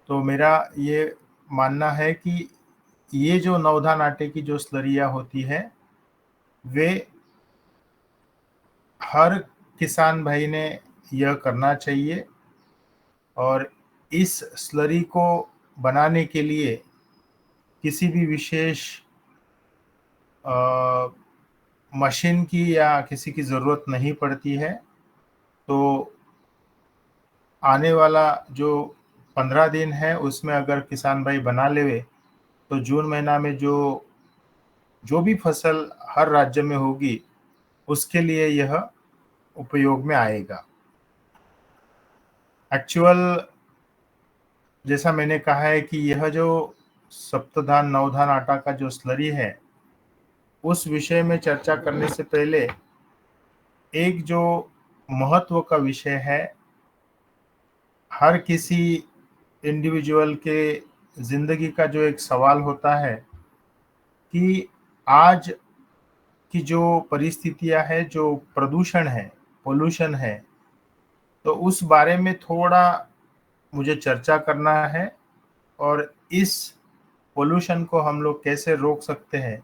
तो मेरा ये मानना है कि ये जो नवधान आटे की जो स्लरियाँ होती है, वे हर किसान भाई ने यह करना चाहिए। और इस स्लरी को बनाने के लिए किसी भी विशेष मशीन की या किसी की ज़रूरत नहीं पड़ती है। तो आने वाला जो 15 दिन है उसमें अगर किसान भाई बना लेवे तो जून महीना में जो भी फसल हर राज्य में होगी उसके लिए यह उपयोग में आएगा। एक्चुअल जैसा मैंने कहा है कि यह जो सप्तधान नवधान आटा का जो स्लरी है, उस विषय में चर्चा करने से पहले एक जो महत्व का विषय है, हर किसी इंडिविजुअल के जिंदगी का जो एक सवाल होता है कि आज की जो परिस्थितियां है, जो प्रदूषण है, पोल्यूशन है, तो उस बारे में थोड़ा मुझे चर्चा करना है। और इस पोल्यूशन को हम लोग कैसे रोक सकते हैं,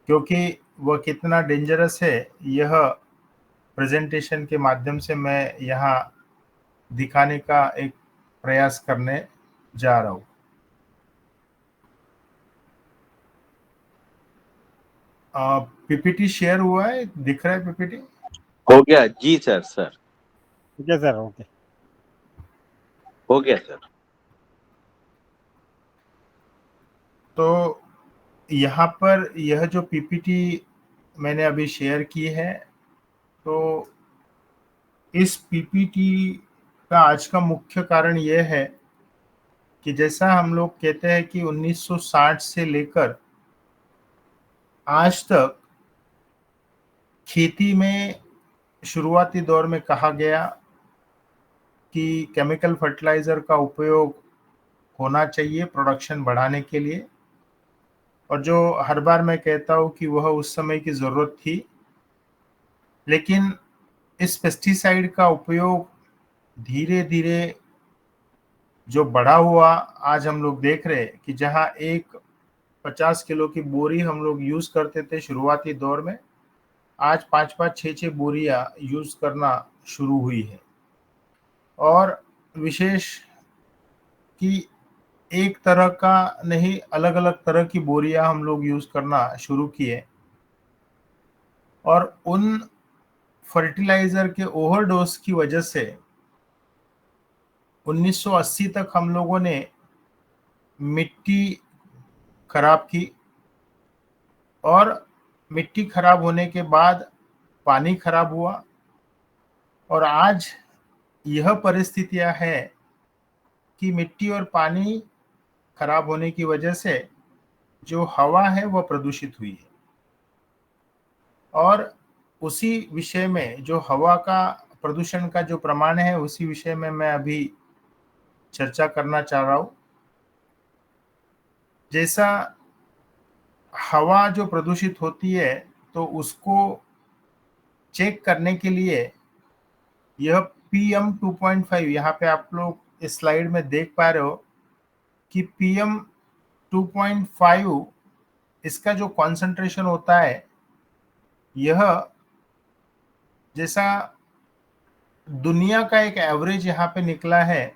क्योंकि वह कितना डेंजरस है, यह प्रेजेंटेशन के माध्यम से मैं यहाँ दिखाने का एक प्रयास करने जा रहा हूँ। पीपीटी शेयर हुआ है, दिख रहा है पीपीटी? हो गया जी सर। ठीक है सर, ओके। हो गया सर। तो यहाँ पर यह जो पीपीटी मैंने अभी शेयर की है, तो इस पीपीटी का आज का मुख्य कारण यह है कि जैसा हम लोग कहते हैं कि 1960 से लेकर आज तक खेती में शुरुआती दौर में कहा गया कि केमिकल फर्टिलाइज़र का उपयोग होना चाहिए प्रोडक्शन बढ़ाने के लिए, और जो हर बार मैं कहता हूँ कि वह उस समय की ज़रूरत थी। लेकिन इस पेस्टिसाइड का उपयोग धीरे धीरे जो बढ़ा हुआ, आज हम लोग देख रहे हैं कि जहाँ एक 50 किलो की बोरी हम लोग यूज़ करते थे शुरुआती दौर में, आज 5-5, 6-6 बोरियां यूज़ करना शुरू हुई है। और विशेष कि एक तरह का नहीं, अलग अलग तरह की बोरियां हम लोग यूज़ करना शुरू किए। और उन फर्टिलाइज़र के ओवरडोज की वजह से 1980 तक हम लोगों ने मिट्टी खराब की, और मिट्टी खराब होने के बाद पानी खराब हुआ। और आज यह परिस्थितियां है कि मिट्टी और पानी खराब होने की वजह से जो हवा है वह प्रदूषित हुई है। और उसी विषय में जो हवा का प्रदूषण का जो प्रमाण है, उसी विषय में मैं अभी चर्चा करना चाह रहा हूँ। जैसा हवा जो प्रदूषित होती है, तो उसको चेक करने के लिए यह PM 2.5, यहाँ पे आप लोग इस स्लाइड में देख पा रहे हो कि PM 2.5 इसका जो कॉन्सेंट्रेशन होता है, यह जैसा दुनिया का एक एवरेज यहाँ पे निकला है,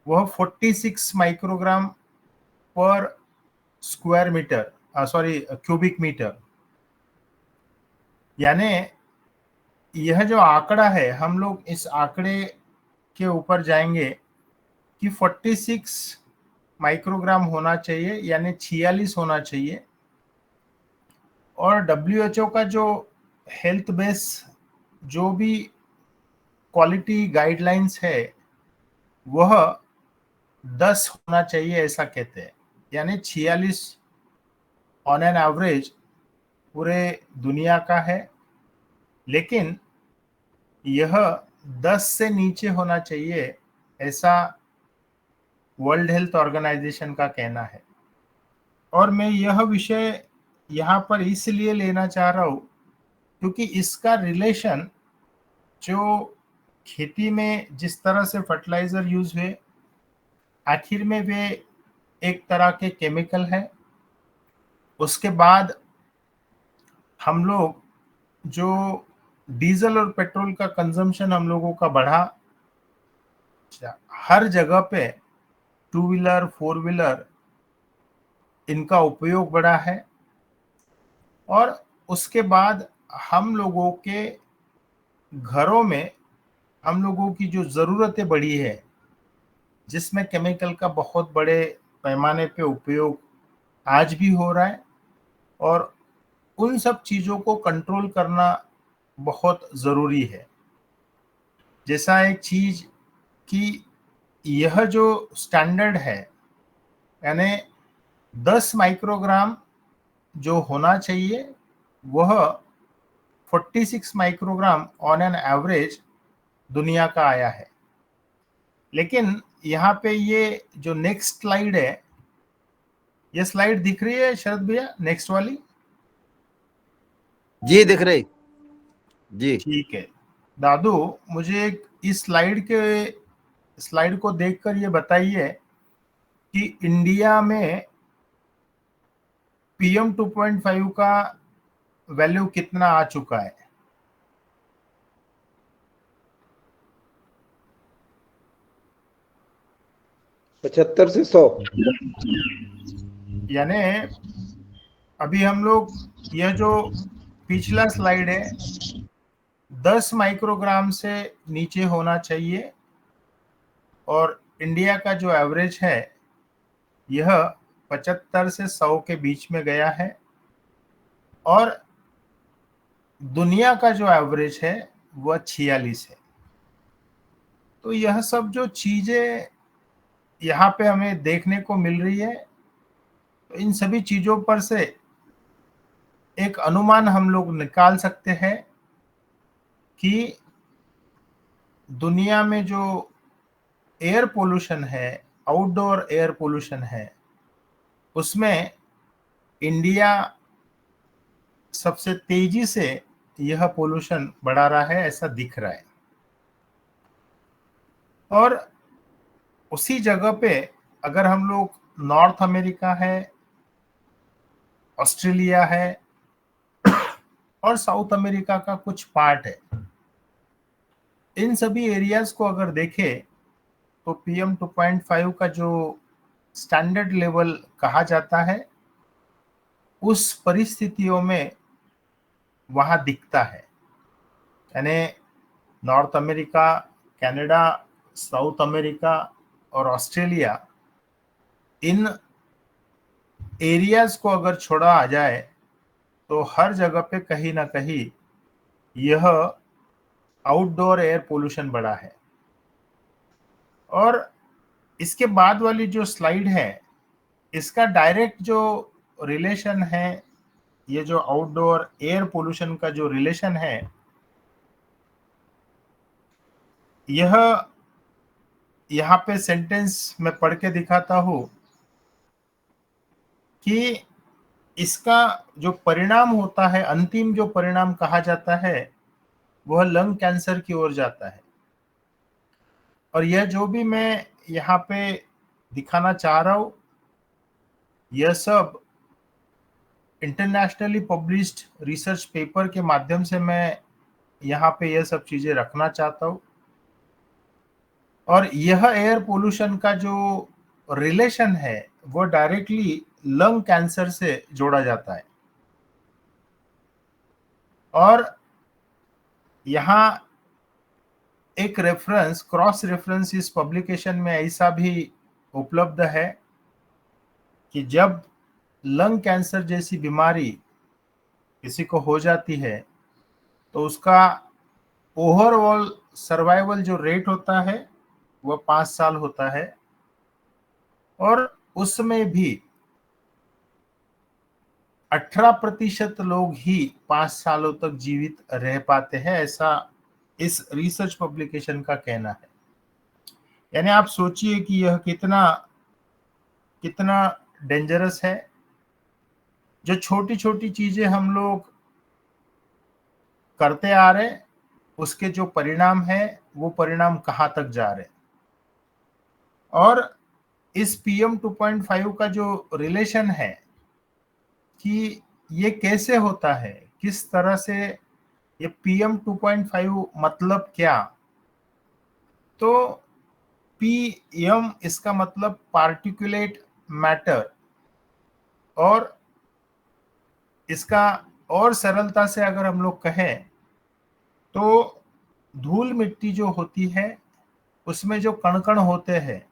वह 46 माइक्रोग्राम पर square metre, sorry cubic metre. यानी यह जो आंकड़ा है, हम लोग इस आंकड़े के ऊपर जाएंगे कि 46 माइक्रोग्राम होना चाहिए, यानी 46 होना चाहिए। और WHO का जो हेल्थ बेस जो भी क्वालिटी गाइडलाइंस है, वह 10 होना चाहिए ऐसा कहते हैं। यानी 46 ऑन एन एवरेज पूरे दुनिया का है, लेकिन यह 10 से नीचे होना चाहिए ऐसा वर्ल्ड हेल्थ ऑर्गेनाइजेशन का कहना है। और मैं यह विषय यहाँ पर इसलिए लेना चाह रहा हूँ क्योंकि इसका रिलेशन जो खेती में जिस तरह से फर्टिलाइजर यूज हुए, आखिर में वे एक तरह के केमिकल है। उसके बाद हम लोग जो डीजल और पेट्रोल का कंजम्पशन हम लोगों का बढ़ा, हर जगह पे टू व्हीलर, फोर व्हीलर, इनका उपयोग बढ़ा है। और उसके बाद हम लोगों के घरों में हम लोगों की जो ज़रूरतें बढ़ी है, जिसमें केमिकल का बहुत बड़े पैमाने पे उपयोग आज भी हो रहा है, और उन सब चीज़ों को कंट्रोल करना बहुत ज़रूरी है। जैसा एक चीज़ कि यह जो स्टैंडर्ड है, यानी 10 माइक्रोग्राम जो होना चाहिए, वह 46 माइक्रोग्राम ऑन एन एवरेज दुनिया का आया है। लेकिन यहाँ पे ये जो नेक्स्ट स्लाइड है, ये स्लाइड दिख रही है शरद भैया, नेक्स्ट वाली? जी दिख रही जी। ठीक है दादू, मुझे इस स्लाइड को देखकर ये बताइए कि इंडिया में PM 2.5 का वैल्यू कितना आ चुका है। 75 से 100। यानी अभी हम लोग, यह जो पिछला स्लाइड है, 10 माइक्रोग्राम से नीचे होना चाहिए, और इंडिया का जो एवरेज है यह 75 से 100 के बीच में गया है, और दुनिया का जो एवरेज है वह 46 है। तो यह सब जो चीजें यहाँ पे हमें देखने को मिल रही है, तो इन सभी चीजों पर से एक अनुमान हम लोग निकाल सकते हैं कि दुनिया में जो एयर पोल्यूशन है, आउटडोर एयर पोल्यूशन है, उसमें इंडिया सबसे तेजी से यह पोल्यूशन बढ़ा रहा है, ऐसा दिख रहा है। और उसी जगह पे अगर हम लोग नॉर्थ अमेरिका है, ऑस्ट्रेलिया है, और साउथ अमेरिका का कुछ पार्ट है, इन सभी एरियाज को अगर देखें तो PM 2.5 का जो स्टैंडर्ड लेवल कहा जाता है, उस परिस्थितियों में वहां दिखता है। यानी north America, Canada, south America और ऑस्ट्रेलिया, इन एरियाज को अगर छोड़ा आ जाए तो हर जगह पे कहीं ना कहीं यह आउटडोर एयर पोल्यूशन बढ़ा है। और इसके बाद वाली जो स्लाइड है, इसका डायरेक्ट जो रिलेशन है, ये जो आउटडोर एयर पोल्यूशन का जो रिलेशन है, यह यहाँ पे सेंटेंस में पढ़ के दिखाता हूं कि इसका जो परिणाम होता है, अंतिम जो परिणाम कहा जाता है, वह लंग कैंसर की ओर जाता है। और यह जो भी मैं यहाँ पे दिखाना चाह रहा हूं, यह सब इंटरनेशनली पब्लिश्ड रिसर्च पेपर के माध्यम से मैं यहाँ पे यह सब चीजें रखना चाहता हूँ। और यह एयर पोल्यूशन का जो रिलेशन है, वो डायरेक्टली लंग कैंसर से जोड़ा जाता है। और यहाँ एक रेफरेंस, क्रॉस रेफरेंस इस पब्लिकेशन में ऐसा भी उपलब्ध है कि जब लंग कैंसर जैसी बीमारी किसी को हो जाती है, तो उसका ओवरऑल सर्वाइवल जो रेट होता है वह 5 साल होता है, और उसमें भी 18% लोग ही 5 सालों तक जीवित रह पाते हैं, ऐसा इस रिसर्च पब्लिकेशन का कहना है। यानी आप सोचिए कि यह कितना कितना डेंजरस है। जो छोटी छोटी चीजें हम लोग करते आ रहे, उसके जो परिणाम है, वो परिणाम कहाँ तक जा रहे। और इस PM 2.5 का जो रिलेशन है कि ये कैसे होता है, किस तरह से ये PM 2.5 मतलब क्या, तो PM इसका मतलब पार्टिकुलेट मैटर, और इसका और सरलता से अगर हम लोग कहें तो धूल मिट्टी जो होती है उसमें जो कण कण होते हैं,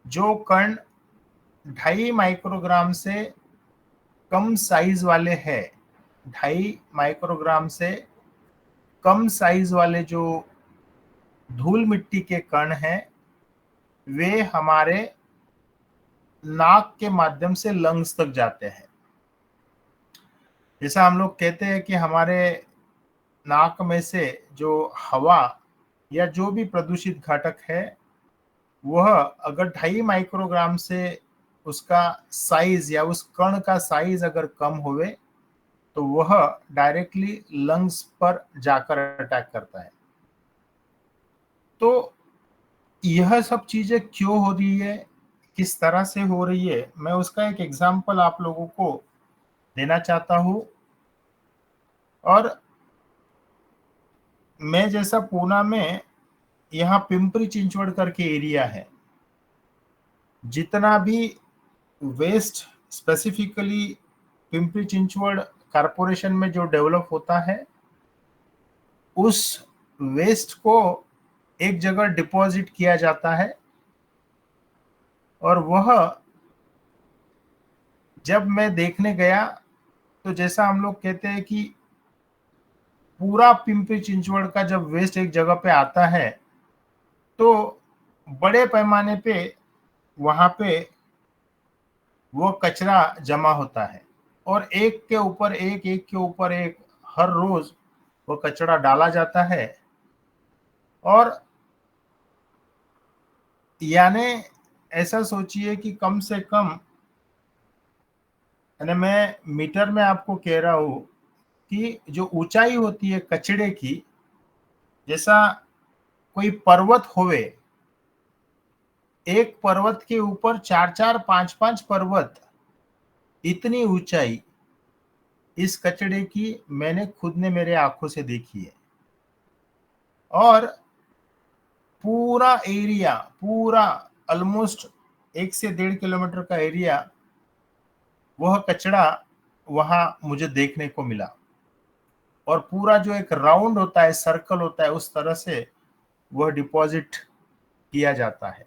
जो कण 2.5 माइक्रोग्राम से कम साइज वाले हैं, 2.5 माइक्रोग्राम से कम साइज वाले जो धूल मिट्टी के कण हैं वे हमारे नाक के माध्यम से लंग्स तक जाते हैं। जैसा हम लोग कहते हैं कि हमारे नाक में से जो हवा या जो भी प्रदूषित घटक है वह अगर 2.5 माइक्रोग्राम से उसका साइज या उस कण का साइज अगर कम होवे तो वह डायरेक्टली लंग्स पर जाकर अटैक करता है। तो यह सब चीजें क्यों हो रही है, किस तरह से हो रही है, मैं उसका एक एग्जांपल आप लोगों को देना चाहता हूं। और मैं जैसा पूना में यहाँ पिंपरी चिंचवड़ करके एरिया है, जितना भी waste specifically Pimpri Chinchwad corporation में जो डेवलप होता है उस वेस्ट को एक जगह डिपॉजिट किया जाता है, और वह जब मैं देखने गया तो जैसा हम लोग कहते हैं कि पूरा पिंपरी चिंचवड़ का जब वेस्ट एक जगह पे आता है तो बड़े पैमाने पे वहां पे वो कचरा जमा होता है, और एक के ऊपर एक, एक के ऊपर एक हर रोज वो कचरा डाला जाता है। और यानी ऐसा सोचिए कि कम से कम, यानी मैं मीटर में आपको कह रहा हूं कि जो ऊंचाई होती है कचड़े की, जैसा कोई पर्वत होवे, एक पर्वत के ऊपर 4-4, 5-5 पर्वत, इतनी ऊंचाई इस कचड़े की मैंने खुद ने मेरे आंखों से देखी है। और पूरा एरिया, पूरा ऑलमोस्ट 1 से 1.5 किलोमीटर का एरिया, वह कचड़ा वहां मुझे देखने को मिला। और पूरा जो एक राउंड होता है, सर्कल होता है, उस तरह से वह डिपॉजिट किया जाता है।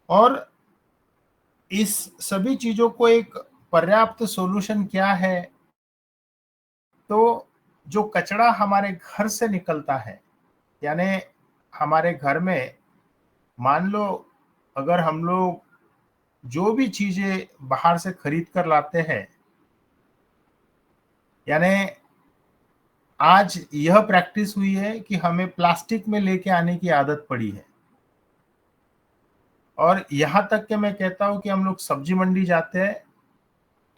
और इस सभी चीजों को एक पर्याप्त सॉल्यूशन क्या है, तो जो कचरा हमारे घर से निकलता है, यानी हमारे घर में मान लो अगर हम लोग जो भी चीजें बाहर से खरीद कर लाते हैं, यानी आज यह प्रैक्टिस हुई है कि हमें प्लास्टिक में लेके आने की आदत पड़ी है। और यहां तक कि मैं कहता हूं कि हम लोग सब्जी मंडी जाते हैं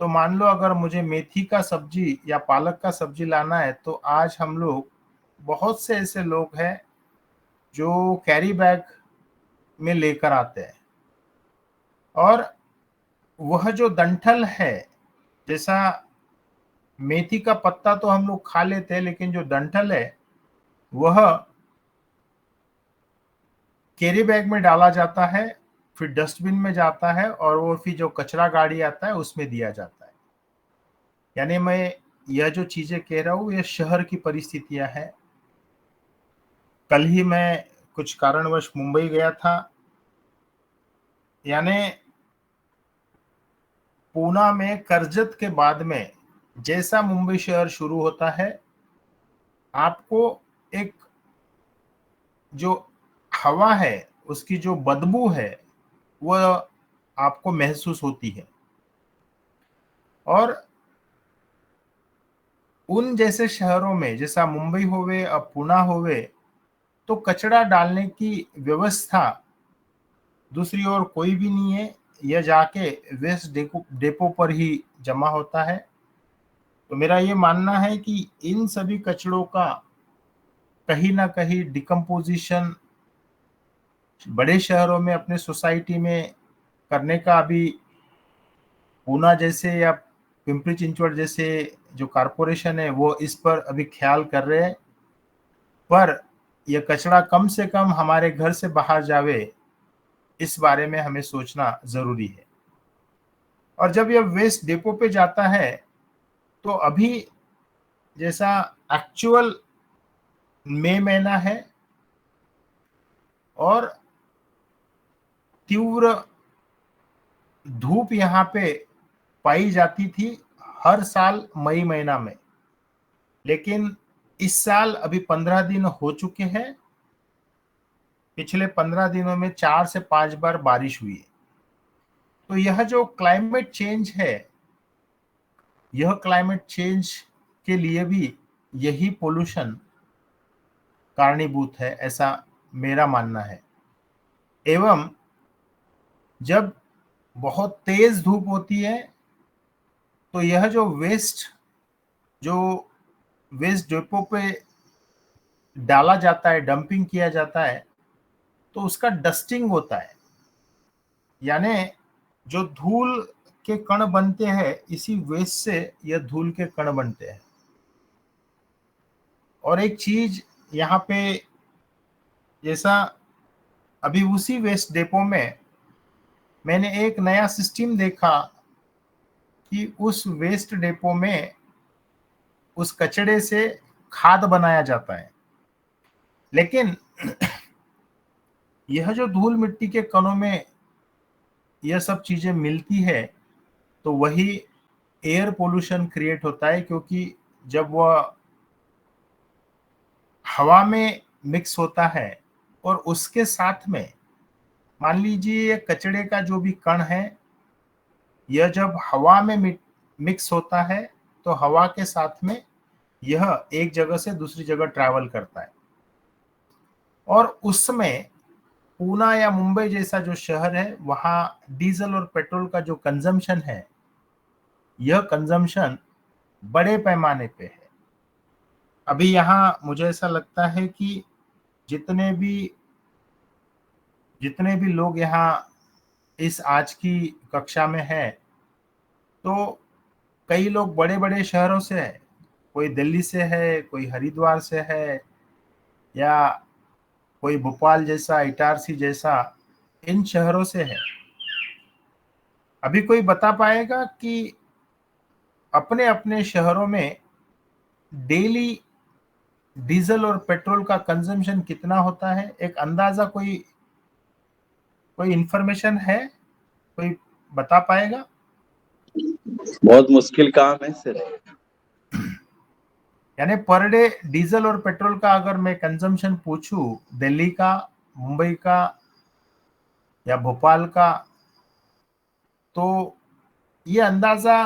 तो मान लो अगर मुझे मेथी का सब्जी या पालक का सब्जी लाना है तो आज हम लोग, बहुत से ऐसे लोग हैं जो कैरी बैग में लेकर आते हैं। और वह जो डंठल है, जैसा मेथी का पत्ता तो हम लोग खा लेते हैं, लेकिन जो डंठल है वह कैरी बैग में डाला जाता है, फिर डस्टबिन में जाता है, और वो फिर जो कचरा गाड़ी आता है उसमें दिया जाता है। यानी मैं यह जो चीजें कह रहा हूं यह शहर की परिस्थितियां हैं। कल ही मैं कुछ कारणवश मुंबई गया था, यानी पूना में कर्जत के बाद में जैसा मुंबई शहर शुरू होता है, आपको एक जो हवा है उसकी जो बदबू है वह आपको महसूस होती है। और उन जैसे शहरों में, जैसा मुंबई होवे अब पुणे होवे, तो कचरा डालने की व्यवस्था दूसरी ओर कोई भी नहीं है, यह जाके वेस्ट डेपो पर ही जमा होता है। तो मेरा ये मानना है कि इन सभी कचड़ों का कहीं ना कहीं डिकम्पोजिशन बड़े शहरों में अपने सोसाइटी में करने का अभी पूना जैसे या पिंपरी चिंचवड़ जैसे जो कारपोरेशन है वो इस पर अभी ख्याल कर रहे हैं, पर यह कचरा कम से कम हमारे घर से बाहर जावे, इस बारे में हमें सोचना जरूरी है। और जब यह वेस्ट डिपो पे जाता है तो अभी जैसा एक्चुअल मई महीना है और तीव्र धूप यहाँ पे पाई जाती थी हर साल मई महीना में, लेकिन इस साल अभी 15 दिन हो चुके हैं। पिछले 15 दिनों में 4 से 5 बार बारिश हुई है। तो यह जो क्लाइमेट चेंज है, यह क्लाइमेट चेंज के लिए भी यही पोल्यूशन कारणीभूत है, ऐसा मेरा मानना है। एवं जब बहुत तेज धूप होती है तो यह जो वेस्ट डिपो पे डाला जाता है, डंपिंग किया जाता है, तो उसका डस्टिंग होता है, यानी जो धूल के कण बनते हैं, इसी वेस्ट से यह धूल के कण बनते हैं। और एक चीज यहाँ पे, जैसा अभी उसी वेस्ट डिपो में मैंने एक नया सिस्टम देखा कि उस वेस्ट डिपो में उस कचड़े से खाद बनाया जाता है, लेकिन यह जो धूल मिट्टी के कणों में यह सब चीजें मिलती है तो वही एयर पोल्यूशन क्रिएट होता है, क्योंकि जब वह हवा में मिक्स होता है और उसके साथ में मान लीजिए ये कचड़े का जो भी कण है, यह जब हवा में मिक्स होता है तो हवा के साथ में यह एक जगह से दूसरी जगह ट्रैवल करता है। और उसमें पूना या मुंबई जैसा जो शहर है, वहां डीजल और पेट्रोल का जो कंजम्पशन है, यह कंजम्पशन बड़े पैमाने पे है। अभी यहाँ मुझे ऐसा लगता है कि जितने भी लोग यहाँ इस आज की कक्षा में हैं, तो कई लोग बड़े बड़े शहरों से है, कोई दिल्ली से है, कोई हरिद्वार से है, या कोई भोपाल जैसा, इटारसी जैसा इन शहरों से है। अभी कोई बता पाएगा कि अपने अपने शहरों में डेली डीजल और पेट्रोल का कंजम्पशन कितना होता है? एक अंदाजा कोई इंफॉर्मेशन है, कोई बता पाएगा? बहुत मुश्किल काम है सर। यानी पर डे डीजल और पेट्रोल का अगर मैं कंजम्पशन पूछूं, दिल्ली का, मुंबई का या भोपाल का, तो ये अंदाजा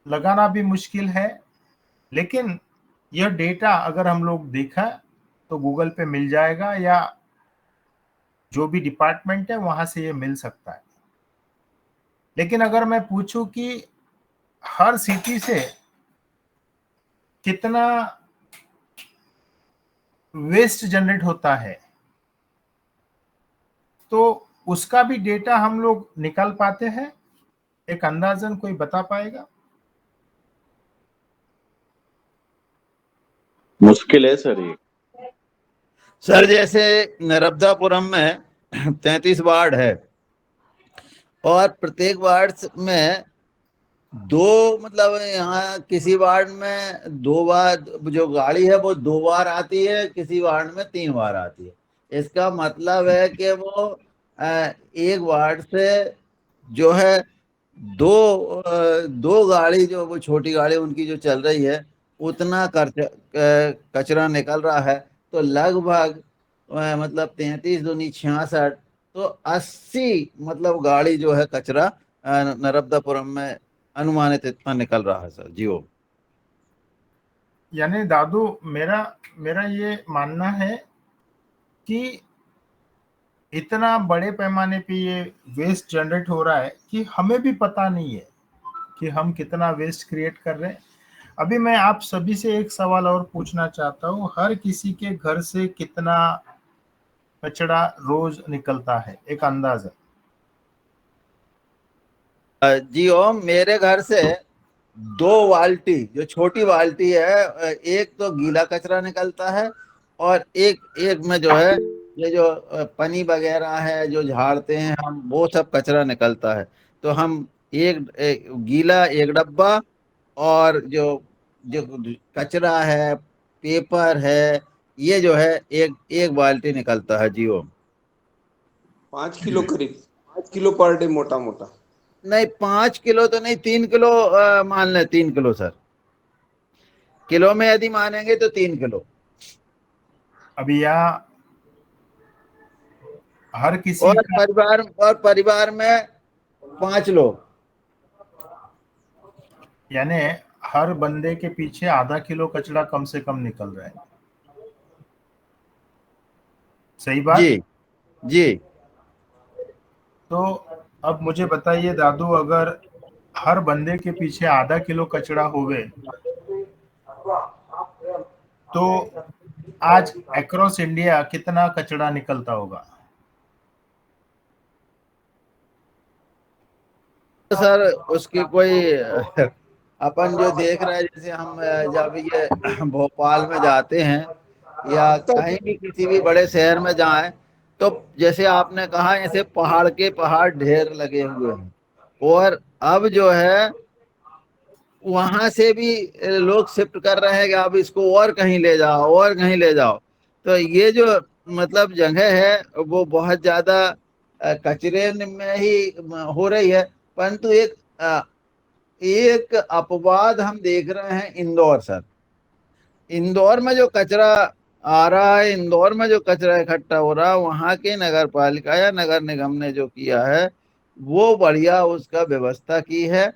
लगाना भी मुश्किल है। लेकिन यह डेटा अगर हम लोग देखा तो गूगल पे मिल जाएगा, या जो भी डिपार्टमेंट है वहां से ये मिल सकता है। लेकिन अगर मैं पूछूं कि हर सिटी से कितना वेस्ट जनरेट होता है, तो उसका भी डेटा हम लोग निकाल पाते हैं? एक अंदाजन कोई बता पाएगा? मुश्किल है सर ये। सर जैसे नर्मदापुरम में 33 वार्ड है और प्रत्येक वार्ड में दो, मतलब यहाँ किसी वार्ड में 2 बार जो गाड़ी है वो 2 बार आती है, किसी वार्ड में 3 बार आती है। इसका मतलब है कि वो एक वार्ड से जो है दो गाड़ी, जो वो छोटी गाड़ी उनकी जो चल रही है, उतना कचरा निकल रहा है। तो लगभग मतलब 33 दूनी 66, तो 80 मतलब गाड़ी जो है कचरा नर्मदापुरम में अनुमानित इतना निकल रहा है सर जी। वो यानी दादू, मेरा ये मानना है कि इतना बड़े पैमाने पे ये वेस्ट जनरेट हो रहा है कि हमें भी पता नहीं है कि हम कितना वेस्ट क्रिएट कर रहे हैं। अभी मैं आप सभी से एक सवाल और पूछना चाहता हूँ, हर किसी के घर से कितना कचरा रोज निकलता है, एक अंदाजा? जी ओम, मेरे घर से 2 बाल्टी, जो छोटी बाल्टी है, एक तो गीला कचरा निकलता है और एक एक में जो है ये जो पनी वगैरह है जो झाड़ते हैं हम, वो सब कचरा निकलता है। तो हम एक गीला एक डब्बा, और जो जो कचरा है, पेपर है, ये जो है एक एक बाल्टी निकलता है। जी ओम। 5 किलो करीब, 5 किलो पर डे मोटा मोटा। नहीं, 5 किलो तो नहीं, 3 किलो मान लें, 3 किलो सर। किलो में यदि मानेंगे तो 3 किलो। अभी यहाँ हर किसी और का, परिवार में 5 लोग। यानी हर बंदे के पीछे आधा किलो कचरा कम से कम निकल रहा है। सही बात? जी जी। तो अब मुझे बताइए दादू, अगर हर बंदे के पीछे आधा किलो कचरा होवे तो आज अक्रॉस इंडिया कितना कचरा निकलता होगा? तो सर उसकी कोई अपन जो देख रहे हैं, जैसे हम जब ये भोपाल में जाते हैं या कहीं भी किसी भी बड़े शहर में जाएं, तो जैसे आपने कहा, ऐसे पहाड़ के पहाड़ ढेर लगे हुए हैं। और अब जो है वहां से भी लोग शिफ्ट कर रहे हैं कि अब इसको और कहीं ले जाओ और कहीं ले जाओ। तो ये जो मतलब जगह है वो बहुत ज्यादा कचरे में ही हो रही है। परंतु एक अपवाद हम देख रहे हैं, इंदौर सर। इंदौर में जो कचरा आ रहा है, इंदौर में जो कचरा इकट्ठा हो रहा है, वहां के नगर पालिका या नगर निगम ने जो किया है वो बढ़िया उसका व्यवस्था की है।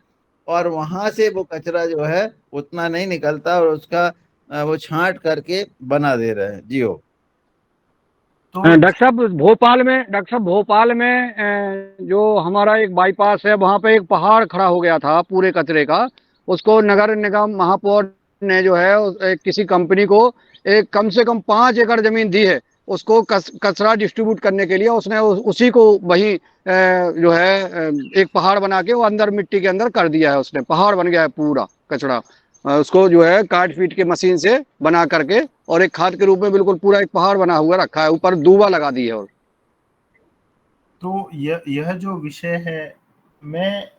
और वहां से वो कचरा जो है उतना नहीं निकलता, और उसका वो छांट करके बना दे रहे हैं। जियो। तो डॉक्टर साहब भोपाल में जो हमारा एक बाईपास है, वहाँ पे एक पहाड़ खड़ा हो गया था पूरे कचरे का। उसको नगर निगम महापौर ने जो है किसी कंपनी को एक कम से कम 5 एकड़ जमीन दी है उसको कचरा डिस्ट्रीब्यूट करने के लिए। उसने उसी को वही जो है एक पहाड़ बना के वो अंदर मिट्टी के अंदर कर दिया है। उसने पहाड़ बन गया है पूरा कचरा। उसको जो है काट पीट के मशीन से बना करके और एक खाद के रूप में बिल्कुल पूरा एक पहाड़ बना हुआ रखा है, ऊपर दूबा लगा दी है। और तो यह जो विषय है, मैं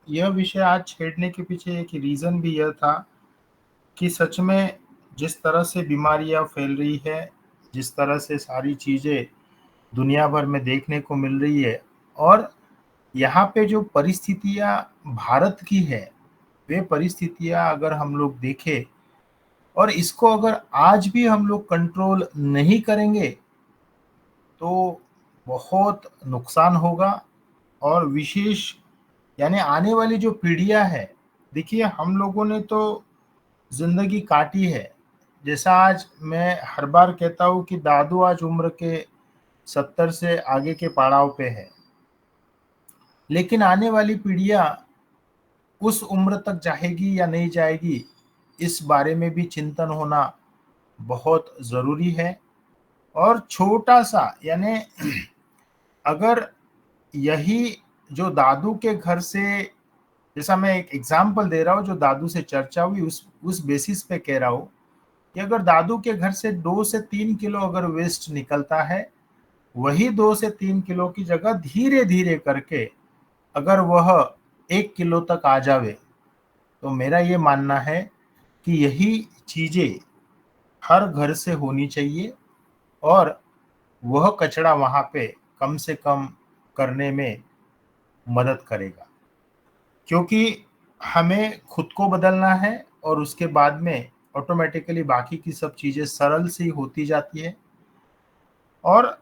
यह विषय आज छेड़ने के पीछे एक रीजन भी यह था कि सच में जिस तरह से बीमारियां फैल रही है, जिस तरह से सारी चीजें दुनिया भर में देखने को मिल रही है, और यहाँ पे जो परिस्थितियां भारत की है, वे परिस्थितियां अगर हम लोग देखें और इसको अगर आज भी हम लोग कंट्रोल नहीं करेंगे तो बहुत नुकसान होगा। और विशेष यानी आने वाली जो पीढ़ियां है, देखिए हम लोगों ने तो जिंदगी काटी है। जैसा आज मैं हर बार कहता हूँ कि दादू आज उम्र के 70 से आगे के पड़ाव पे है, लेकिन आने वाली पीढ़ियां उस उम्र तक जाएगी या नहीं जाएगी, इस बारे में भी चिंतन होना बहुत जरूरी है। और छोटा सा यानी अगर यही जो दादू के घर से, जैसा मैं एक एग्जांपल दे रहा हूँ, जो दादू से चर्चा हुई उस बेसिस पे कह रहा हूँ कि अगर दादू के घर से 2 से 3 किलो अगर वेस्ट निकलता है, वही 2 से 3 किलो की जगह धीरे धीरे करके अगर वह 1 किलो तक आ जावे, तो मेरा ये मानना है कि यही चीजें हर घर से होनी चाहिए और वह कचरा वहां पे कम से कम करने में मदद करेगा। क्योंकि हमें खुद को बदलना है और उसके बाद में ऑटोमेटिकली बाकी की सब चीजें सरल सी होती जाती है। और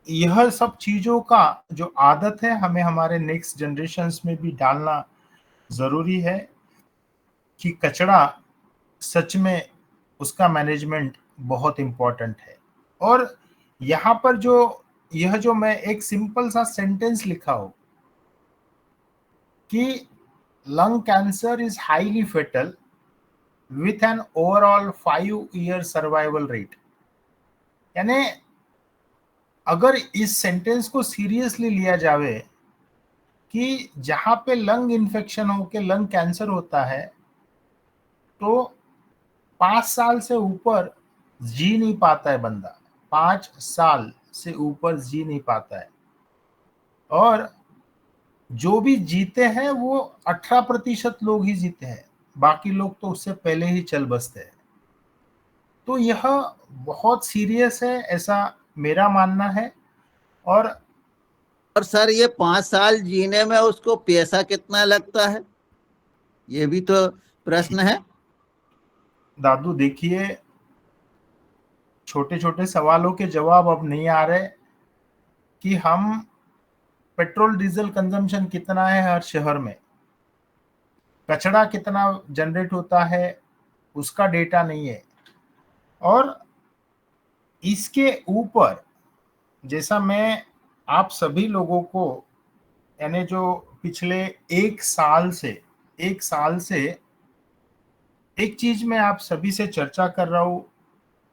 यह सब चीजों का जो आदत है हमें हमारे नेक्स्ट जनरेशन्स में भी डालना जरूरी है कि कचरा सच में उसका मैनेजमेंट बहुत इम्पोर्टेंट है। और यहाँ पर जो यह जो मैं एक सिंपल सा सेंटेंस लिखा हो कि lung cancer is highly fatal with an overall 5 year survival rate, यानी अगर इस सेंटेंस को सीरियसली लिया जावे कि जहां पे लंग इन्फेक्शन होके लंग कैंसर होता है तो 5 साल से ऊपर जी नहीं पाता है बंदा, 5 साल से ऊपर जी नहीं पाता है, और जो भी जीते हैं वो 18% लोग ही जीते हैं, बाकी लोग तो उससे पहले ही चल बसते हैं। तो यह बहुत सीरियस है, ऐसा मेरा मानना है। और सर ये 5 साल जीने में उसको पैसा कितना लगता है, ये भी तो प्रश्न है। दादू देखिए, छोटे छोटे सवालों के जवाब अब नहीं आ रहे कि हम पेट्रोल डीजल कंजम्पशन कितना है हर शहर में, कचरा कितना जनरेट होता है उसका डेटा नहीं है, और इसके ऊपर जैसा मैं आप सभी लोगों को, यानी जो पिछले एक साल से एक चीज मैं आप सभी से चर्चा कर रहा हूं।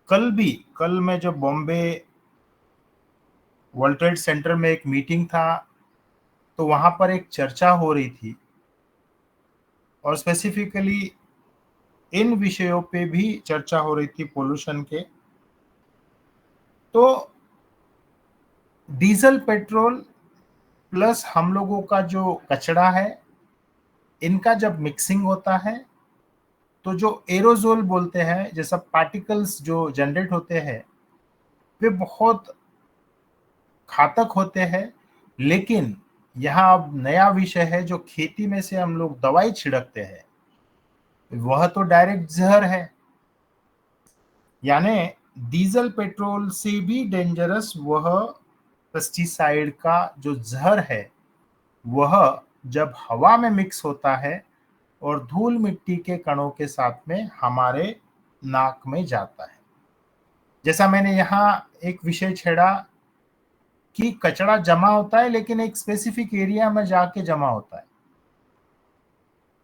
कल मैं जब बॉम्बे वर्ल्ड ट्रेड सेंटर में एक मीटिंग था तो वहां पर एक चर्चा हो रही थी, और स्पेसिफिकली इन विषयों पे भी चर्चा हो रही थी, पोल्यूशन के। तो डीजल पेट्रोल प्लस हम लोगों का जो कचरा है, इनका जब मिक्सिंग होता है तो जो एरोजोल बोलते हैं, जैसा पार्टिकल्स जो जनरेट होते हैं, वे बहुत घातक होते हैं। लेकिन यहाँ अब नया विषय है, जो खेती में से हम लोग दवाई छिड़कते हैं, वह तो डायरेक्ट जहर है। यानी डीजल पेट्रोल से भी डेंजरस वह पेस्टिसाइड का जो जहर है, वह जब हवा में मिक्स होता है और धूल मिट्टी के कणों के साथ में हमारे नाक में जाता है। जैसा मैंने यहाँ एक विषय छेड़ा कि कचरा जमा होता है लेकिन एक स्पेसिफिक एरिया में जाके जमा होता है,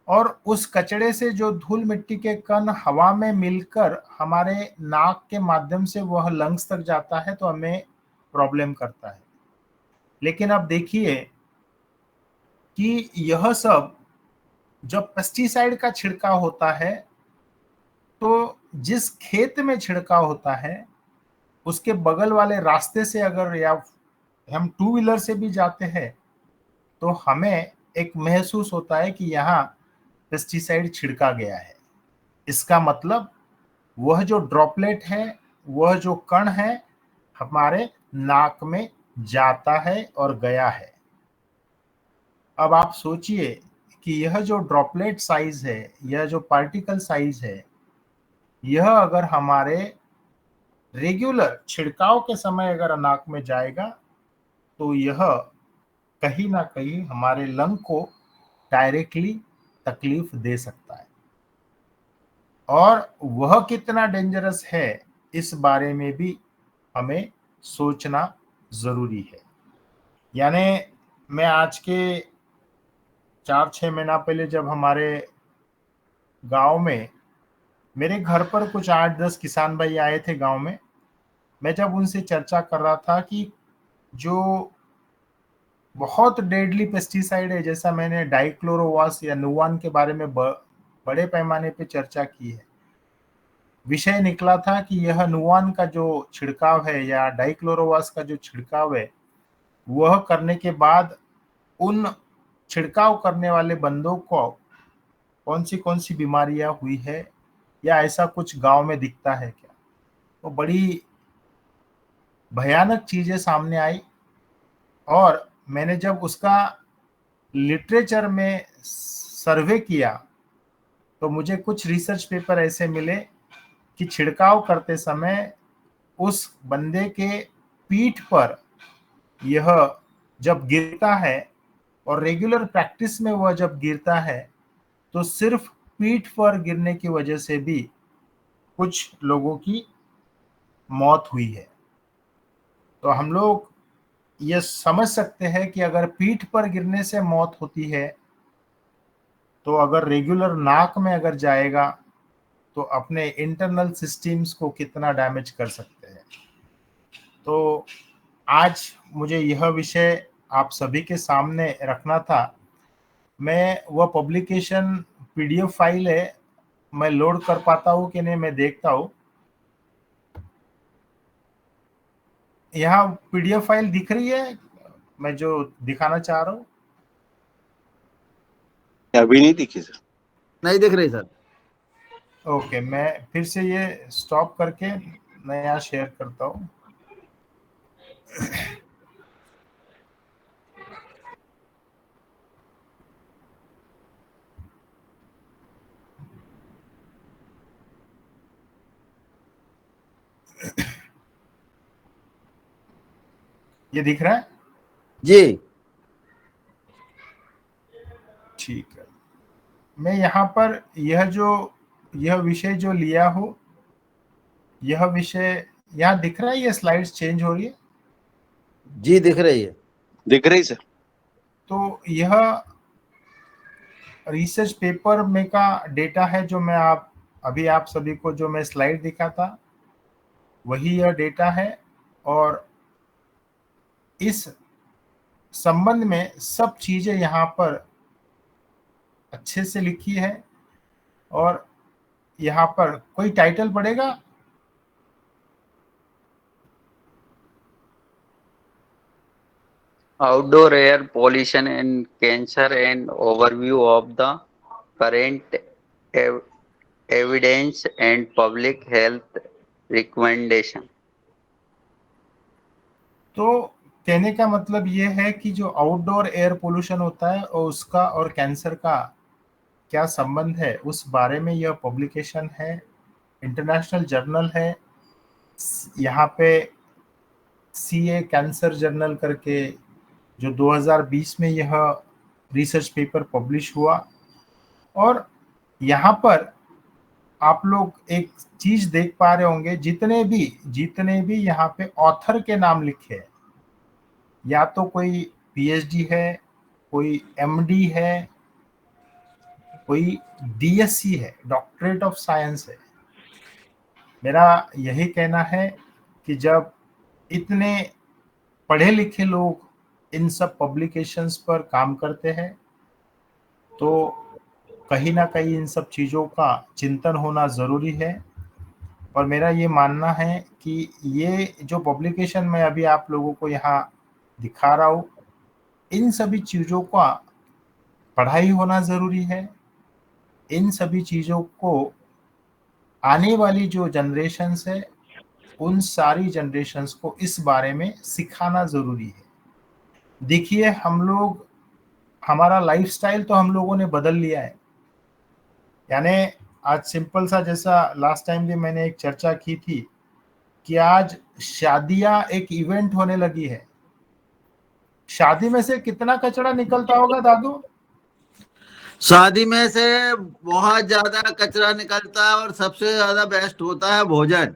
और उस कचड़े से जो धूल मिट्टी के कण हवा में मिलकर हमारे नाक के माध्यम से वह लंग्स तक जाता है तो हमें प्रॉब्लम करता है। लेकिन अब देखिए कि यह सब जब पेस्टिसाइड का छिड़काव होता है तो जिस खेत में छिड़काव होता है उसके बगल वाले रास्ते से अगर या हम टू व्हीलर से भी जाते हैं तो हमें एक महसूस होता है कि यहाँ पेस्टिसाइड छिड़का गया है। इसका मतलब वह जो ड्रॉपलेट है, वह जो कण है, हमारे नाक में जाता है और गया है। अब आप सोचिए कि यह जो ड्रॉपलेट साइज है, यह जो पार्टिकल साइज है, यह अगर हमारे रेगुलर छिड़काव के समय अगर नाक में जाएगा तो यह कहीं ना कहीं हमारे लंग को डायरेक्टली तकलीफ दे सकता है, और वह कितना डेंजरस है इस बारे में भी हमें सोचना जरूरी है। यानी मैं आज के 4-6 महीना पहले जब हमारे गांव में मेरे घर पर कुछ 8-10 किसान भाई आए थे गांव में, मैं जब उनसे चर्चा कर रहा था कि जो बहुत डेडली पेस्टिसाइड है, जैसा मैंने डाइक्लोरोवास या नुवान के बारे में बड़े पैमाने पे चर्चा की है, विषय निकला था कि यह नुवान का जो छिड़काव है या डाइक्लोरोवास का जो छिड़काव है, वह करने के बाद उन छिड़काव करने वाले बंदों को कौन सी बीमारियां हुई है या ऐसा कुछ गांव में दिखता है क्या। तो बड़ी भयानक चीजें सामने आई, और मैंने जब उसका लिटरेचर में सर्वे किया तो मुझे कुछ रिसर्च पेपर ऐसे मिले कि छिड़काव करते समय उस बंदे के पीठ पर यह जब गिरता है, और रेगुलर प्रैक्टिस में वह जब गिरता है, तो सिर्फ पीठ पर गिरने की वजह से भी कुछ लोगों की मौत हुई है। तो हम लोग ये समझ सकते हैं कि अगर पीठ पर गिरने से मौत होती है तो अगर रेगुलर नाक में अगर जाएगा तो अपने इंटरनल सिस्टम्स को कितना डैमेज कर सकते हैं। तो आज मुझे यह विषय आप सभी के सामने रखना था। मैं वह पब्लिकेशन PDF फाइल है, मैं लोड कर पाता हूँ कि नहीं, मैं देखता हूँ। यहाँ PDF फाइल दिख रही है, मैं जो दिखाना चाह रहा हूँ। अभी नहीं दिखी सर। नहीं दिख रही सर। ओके, मैं फिर से ये स्टॉप करके मैं यहाँ शेयर करता हूँ। ये दिख रहा है? जी ठीक है। मैं यहाँ पर यह विषय जो लिया हो, यह विषय यहाँ दिख रहा है, ये स्लाइड्स चेंज हो रही है। जी दिख रही है। दिख रही सर। तो यह रिसर्च पेपर में का डेटा है जो मैं अभी आप सभी को जो मैं स्लाइड दिखा था, वही यह डेटा है। और इस संबंध में सब चीजें यहाँ पर अच्छे से लिखी है। और यहाँ पर कोई टाइटल पड़ेगा? Outdoor air pollution and cancer, and overview of the current ev- evidence and public health recommendation. तो कहने का मतलब ये है कि जो आउटडोर एयर पोल्यूशन होता है और उसका और कैंसर का क्या संबंध है, उस बारे में यह पब्लिकेशन है, इंटरनेशनल जर्नल है। यहाँ पे CA कैंसर जर्नल करके जो 2020 में यह रिसर्च पेपर पब्लिश हुआ। और यहाँ पर आप लोग एक चीज देख पा रहे होंगे, जितने भी यहाँ पे ऑथर के नाम लिखे हैं, या तो कोई PhD है, कोई MD है, कोई DSc है, डॉक्टरेट ऑफ साइंस है। मेरा यही कहना है कि जब इतने पढ़े लिखे लोग इन सब पब्लिकेशंस पर काम करते हैं, तो कहीं ना कहीं इन सब चीज़ों का चिंतन होना ज़रूरी है। और मेरा ये मानना है कि ये जो पब्लिकेशन मैं अभी आप लोगों को यहाँ दिखा रहा हूँ, इन सभी चीज़ों का पढ़ाई होना ज़रूरी है। इन सभी चीज़ों को आने वाली जो जनरेशन्स है, उन सारी जनरेशन्स को इस बारे में सिखाना ज़रूरी है। देखिए, हमारा लाइफस्टाइल तो हम लोगों ने बदल लिया है। यानी आज सिंपल सा, जैसा लास्ट टाइम भी मैंने एक चर्चा की थी कि आज शादियां एक इवेंट होने लगी है। शादी में से कितना कचरा निकलता होगा दादू? शादी में से बहुत ज्यादा कचरा निकलता है और सबसे ज्यादा बेस्ट होता है भोजन।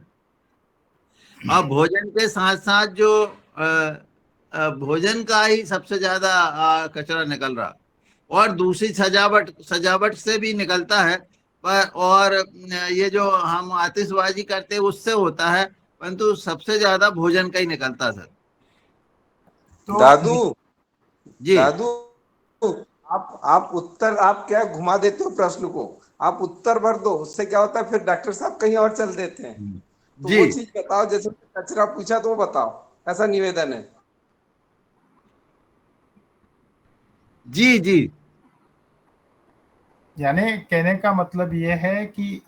और भोजन के साथ साथ जो भोजन का ही सबसे ज्यादा कचरा निकल रहा, और दूसरी सजावट से भी निकलता है। पर और ये जो हम आतिशबाजी करते हैं उससे होता है, परंतु सबसे ज्यादा भोजन का ही निकलता है सर। तो दादू जी दादू आप क्या घुमा देते हो प्रश्न को? आप उत्तर भर दो, उससे क्या होता है फिर डॉक्टर साहब कहीं और चल देते हैं। तो जी वो चीज बताओ, जैसे कचरा पूछा तो वो बताओ, ऐसा निवेदन है। जी जी यानी कहने का मतलब ये है कि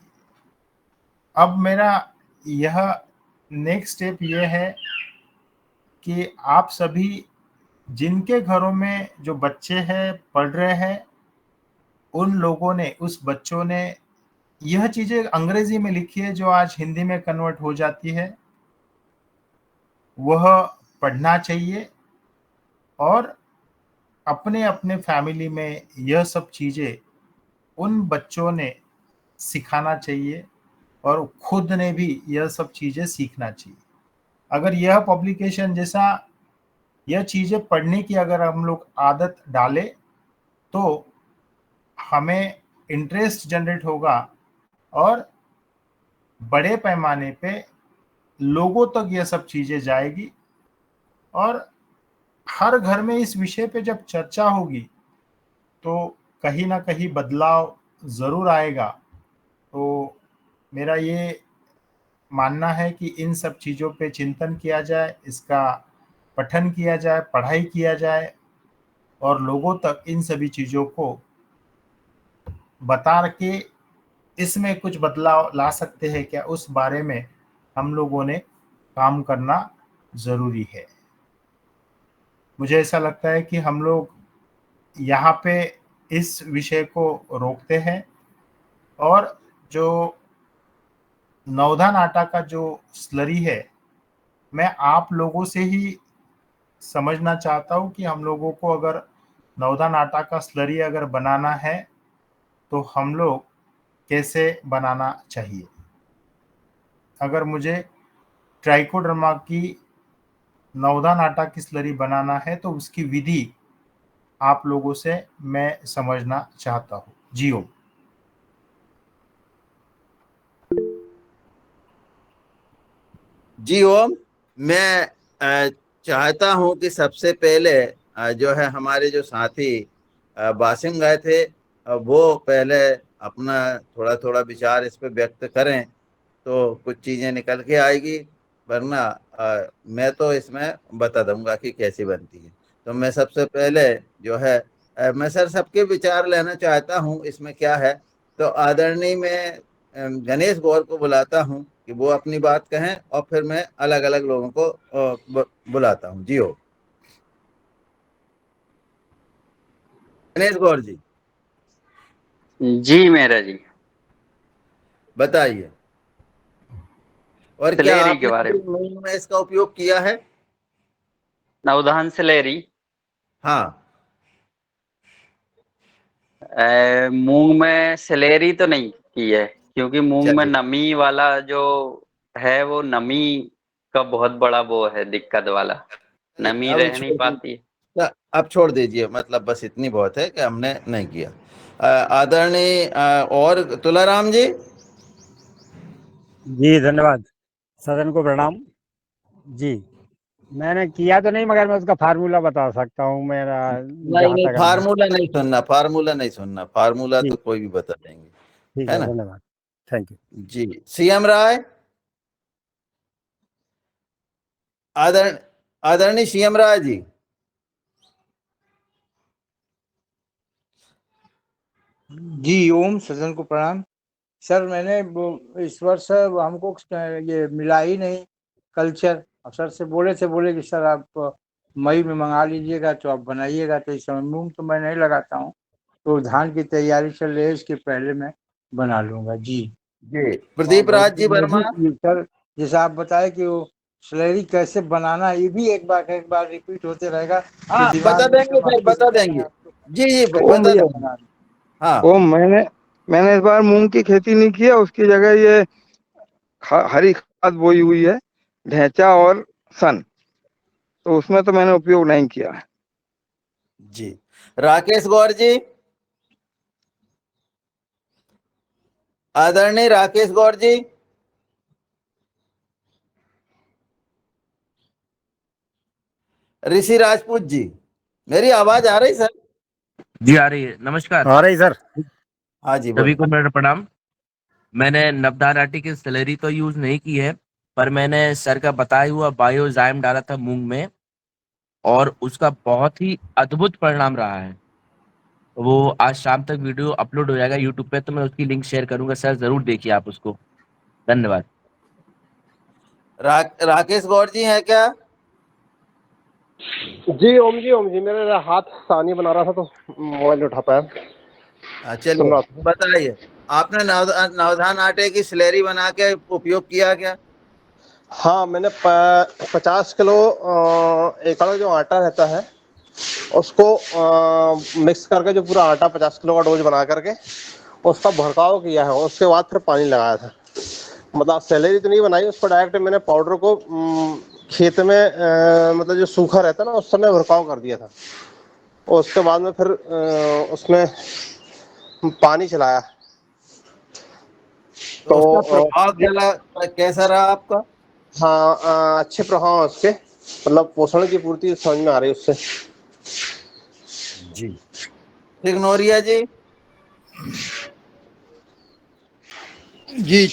अब मेरा यह नेक्स्ट स्टेप ये है कि आप सभी जिनके घरों में जो बच्चे हैं, पढ़ रहे हैं, उन लोगों ने, उस बच्चों ने यह चीजें अंग्रेजी में लिखी है जो आज हिंदी में कन्वर्ट हो जाती है, वह पढ़ना चाहिए। और अपने अपने फैमिली में यह सब चीजें उन बच्चों ने सिखाना चाहिए और खुद ने भी यह सब चीजें सीखना चाहिए। अगर यह पब्लिकेशन जैसा यह चीजें पढ़ने की अगर हम लोग आदत डालें, तो हमें इंटरेस्ट जनरेट होगा और बड़े पैमाने पे लोगों तक यह सब चीजें जाएगी। और हर घर में इस विषय पे जब चर्चा होगी तो कहीं ना कहीं बदलाव ज़रूर आएगा। तो मेरा ये मानना है कि इन सब चीज़ों पे चिंतन किया जाए, इसका पठन किया जाए, पढ़ाई किया जाए और लोगों तक इन सभी चीज़ों को बता के इसमें कुछ बदलाव ला सकते हैं क्या, उस बारे में हम लोगों ने काम करना ज़रूरी है। मुझे ऐसा लगता है कि हम लोग यहाँ पे इस विषय को रोकते हैं और जो नवधान आटा का जो स्लरी है, मैं आप लोगों से ही समझना चाहता हूँ कि हम लोगों को अगर नवधान आटा का स्लरी अगर बनाना है तो हम लोग कैसे बनाना चाहिए। अगर मुझे ट्राइकोडर्मा की नवधान आटा की स्लरी बनाना है तो उसकी विधि आप लोगों से मैं समझना चाहता हूँ। जी ओम। जी ओम। मैं चाहता हूं कि सबसे पहले जो है हमारे जो साथी बासिम गए थे वो पहले अपना थोड़ा थोड़ा विचार इस पे व्यक्त करें तो कुछ चीजें निकल के आएगी, वरना मैं तो इसमें बता दूंगा कि कैसी बनती है। तो मैं सबसे पहले जो है मैं सर सबके विचार लेना चाहता हूं इसमें क्या है। तो आदरणीय मैं गणेश गौर को बुलाता हूं कि वो अपनी बात कहें और फिर मैं अलग अलग लोगों को बुलाता हूं। जी हो गणेश गौर जी, जी मेरा जी, बताइए। और क्या सलेरी के आपने बारे में, मूंग में इसका उपयोग किया है? नवधान सलेरी। हाँ। मूंग में सलेरी तो नहीं की है, क्योंकि मूंग में चलिए नमी वाला जो है वो नमी का बहुत बड़ा वो है, दिक्कत वाला, नमी अब रह नहीं पाती है। अब छोड़ दीजिए, मतलब बस इतनी बहुत है कि हमने नहीं किया। आदरणीय और तुलाराम जी। जी धन्यवाद। सदन को प्रणाम। जी मैंने किया तो नहीं, मगर मैं उसका फार्मूला बता सकता हूँ मेरा, नहीं जहाँ नहीं, तक अनुभव। फार्मूला नहीं सुनना, फार्मूला नहीं सुनना, फार्मूला तो ठीक, कोई भी बता देंगे, ठीक है है, ना। धन्यवाद, थैंक यू। जी सीएम राय, आदरणीय सीएम राय जी। जी ओम, सदन को प्रणाम। सर मैंने इस वर्ष हमको ये मिला ही नहीं कल्चर। और सर से बोले कि सर आप मई में मंगा लीजिएगा तो आप बनाइएगा। तो इस समय मूंग तो मैं नहीं लगाता हूँ, तो धान की तैयारी चल रही है, इसके पहले मैं बना लूंगा। जी जी और प्रदीप बहुत राज जी वर्मा। सर, जैसे आप बताए कि वो स्लरी कैसे बनाना है, ये भी एक बार रिपीट होते रहेगा कि हाँ दिमाग बता में देंगे एकदम सर, आपके बता बैठ देंगे। जाएगा आपको जी जी कैसे बता क्या देंगे। बनाना। हाँ ओ मैंने इस बार मूंग की खेती नहीं किया, उसकी जगह ये हरी खाद बोई हुई है, ढैंचा और सन। तो उसमें तो मैंने उपयोग नहीं किया है। जी राकेश गौर जी, आदरणीय राकेश गौर जी। ऋषि राजपूत जी, मेरी आवाज आ रही सर? जी आ रही है। नमस्कार आ रही सर। हाँ जी सभी बोले। को मेरा प्रणाम। मैंने नवधान आटे की सैलरी तो यूज नहीं की है, पर मैंने सर का बताया हुआ बायोजाइम डाला था मूंग में और उसका बहुत ही अद्भुत परिणाम रहा है। वो आज शाम तक वीडियो अपलोड हो जाएगा यूट्यूब पे, तो मैं उसकी लिंक शेयर करूंगा, सर जरूर देखिए आप उसको। धन्यवाद। राकेश गौर जी हैं क्या? जी ओम जी, मेरा हाथ सानी बना रहा था तो मोबाइल उठा पाया। चलिए सुन रहा था। बताइए, आपने नवधान आटे की स्लैरी बना के उपयोग किया क्या? हाँ, मैंने 50 किलो एकड़ जो आटा रहता है उसको मिक्स करके, जो पूरा आटा 50 किलो का डोज बना करके उसका भड़काव किया है। उसके बाद फिर पानी लगाया था। मतलब सैलरी तो नहीं बनाई, उस पर डायरेक्ट मैंने पाउडर को खेत में मतलब जो सूखा रहता है ना, उस समय भड़काव कर दिया था। और उसके बाद में फिर उसमें पानी चलाया। तो उसका तो प्रभाव कैसा रहा आपका? हाँ, अच्छे प्रभाव हैं उसके। मतलब पोषण की पूर्ति समझ में आ रही है उससे। जी इग्नोरिया जी। जी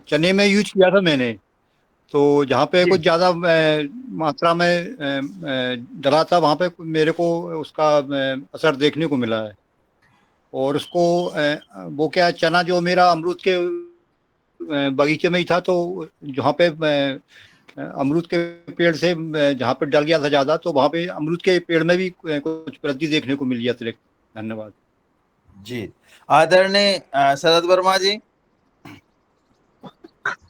चने में यूज किया था मैंने, तो जहाँ पे कुछ ज्यादा मात्रा में डला था वहाँ पे मेरे को उसका असर देखने को मिला है। और उसको वो क्या चना जो मेरा अमरूद के बगीचे में ही था, तो जहाँ पे अमरूद के पेड़ से जहाँ पे डल गया था ज्यादा, तो वहाँ पे अमरूद के पेड़ में भी कुछ वृद्धि देखने को मिली अतिरिक्त। धन्यवाद जी। आदरणीय शरद वर्मा जी।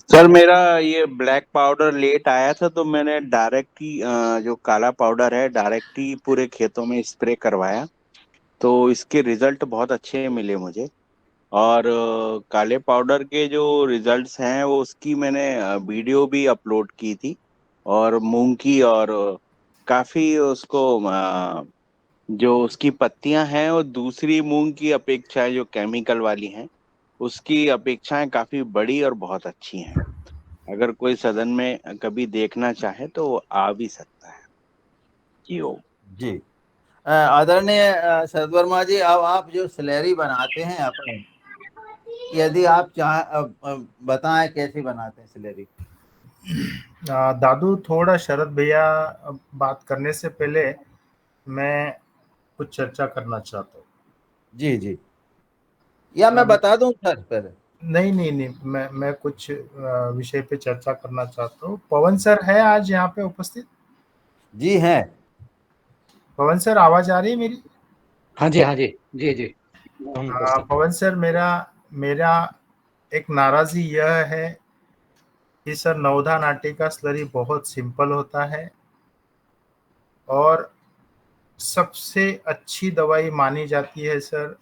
सर मेरा ये ब्लैक पाउडर लेट आया था, तो मैंने डायरेक्ट ही जो काला पाउडर है डायरेक्ट ही पूरे खेतों में स्प्रे करवाया, तो इसके रिजल्ट बहुत अच्छे मिले मुझे। और काले पाउडर के जो रिजल्ट्स हैं वो उसकी मैंने वीडियो भी अपलोड की थी, और मूंग की, और काफी उसको जो उसकी पत्तियां हैं वो दूसरी मूंग की अपेक्षा जो केमिकल वाली हैं उसकी अपेक्षाएं काफी बड़ी और बहुत अच्छी हैं। अगर कोई सदन में कभी देखना चाहे तो वो आ भी सकता है। जी ओ। जी आदरणीय शरद वर्मा जी, अब आप जो स्लैरी बनाते हैं अपने, यदि आप बताएं कैसे बनाते हैं स्लैरी। दादू, थोड़ा शरद भैया बात करने से पहले मैं कुछ चर्चा करना चाहता हूँ। जी जी, या मैं बता दूं सर पहले? नहीं नहीं नहीं, मैं कुछ विषय पे चर्चा करना चाहता हूँ। पवन सर है आज यहाँ पे उपस्थित? जी हैं। पवन सर, आवाज आ रही है मेरी? हाँ जी, हाँ जी, जी जी। पवन सर, मेरा मेरा एक नाराजगी यह है कि सर नवधा नाटी का स्लरी बहुत सिंपल होता है और सबसे अच्छी दवाई मानी जाती है सर,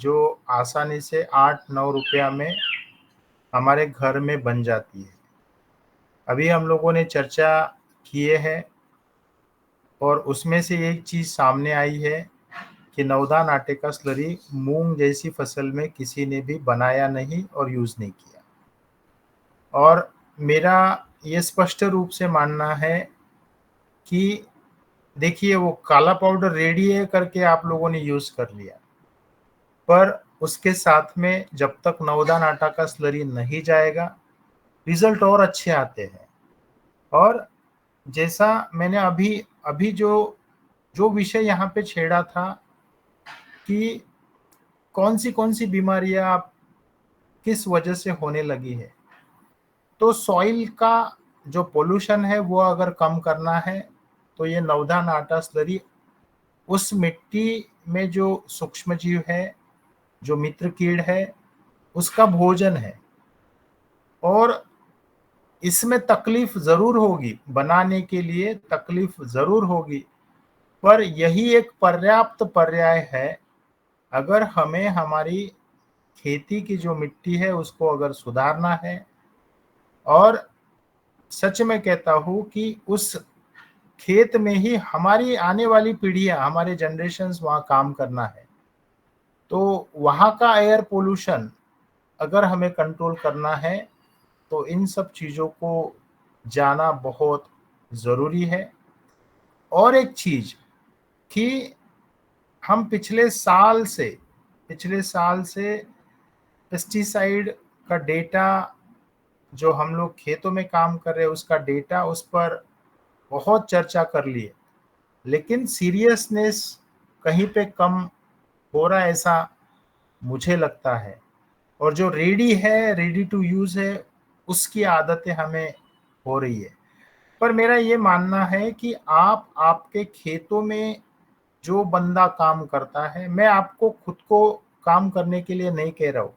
जो आसानी से 8-9 रुपया में हमारे घर में बन जाती है। अभी हम लोगों ने चर्चा किए हैं और उसमें से एक चीज सामने आई है कि नवधान आटे का स्लरी मूंग जैसी फसल में किसी ने भी बनाया नहीं और यूज नहीं किया। और मेरा ये स्पष्ट रूप से मानना है कि देखिए, वो काला पाउडर रेडी है करके आप लोगों ने यूज कर लिया, पर उसके साथ में जब तक नवधान आटा का स्लरी नहीं जाएगा रिजल्ट और अच्छे आते हैं। और जैसा मैंने अभी अभी जो जो विषय यहाँ पे छेड़ा था कि कौन सी बीमारियां आप किस वजह से होने लगी है, तो सॉइल का जो पोल्यूशन है वो अगर कम करना है तो ये नवधान आटा स्लरी उस मिट्टी में जो सूक्ष्म जीव है, जो मित्र कीड़ है, उसका भोजन है। और इसमें तकलीफ जरूर होगी, बनाने के लिए तकलीफ जरूर होगी, पर यही एक पर्याप्त पर्याय है। अगर हमें हमारी खेती की जो मिट्टी है उसको अगर सुधारना है, और सच में कहता हूँ कि उस खेत में ही हमारी आने वाली पीढ़ियां, हमारे जनरेशन्स वहां काम करना है, तो वहां का एयर पोल्यूशन अगर हमें कंट्रोल करना है तो इन सब चीजों को जाना बहुत जरूरी है। और एक चीज कि हम पिछले साल से पेस्टिसाइड का डेटा, जो हम लोग खेतों में काम कर रहे हैं उसका डेटा, उस पर बहुत चर्चा कर लिए, लेकिन सीरियसनेस कहीं पे कम हो रहा है ऐसा मुझे लगता है। और जो रेडी टू यूज है, उसकी आदतें हमें हो रही है। पर मेरा ये मानना है कि आप आपके खेतों में जो बंदा काम करता है, मैं आपको खुद को काम करने के लिए नहीं कह रहा हूँ,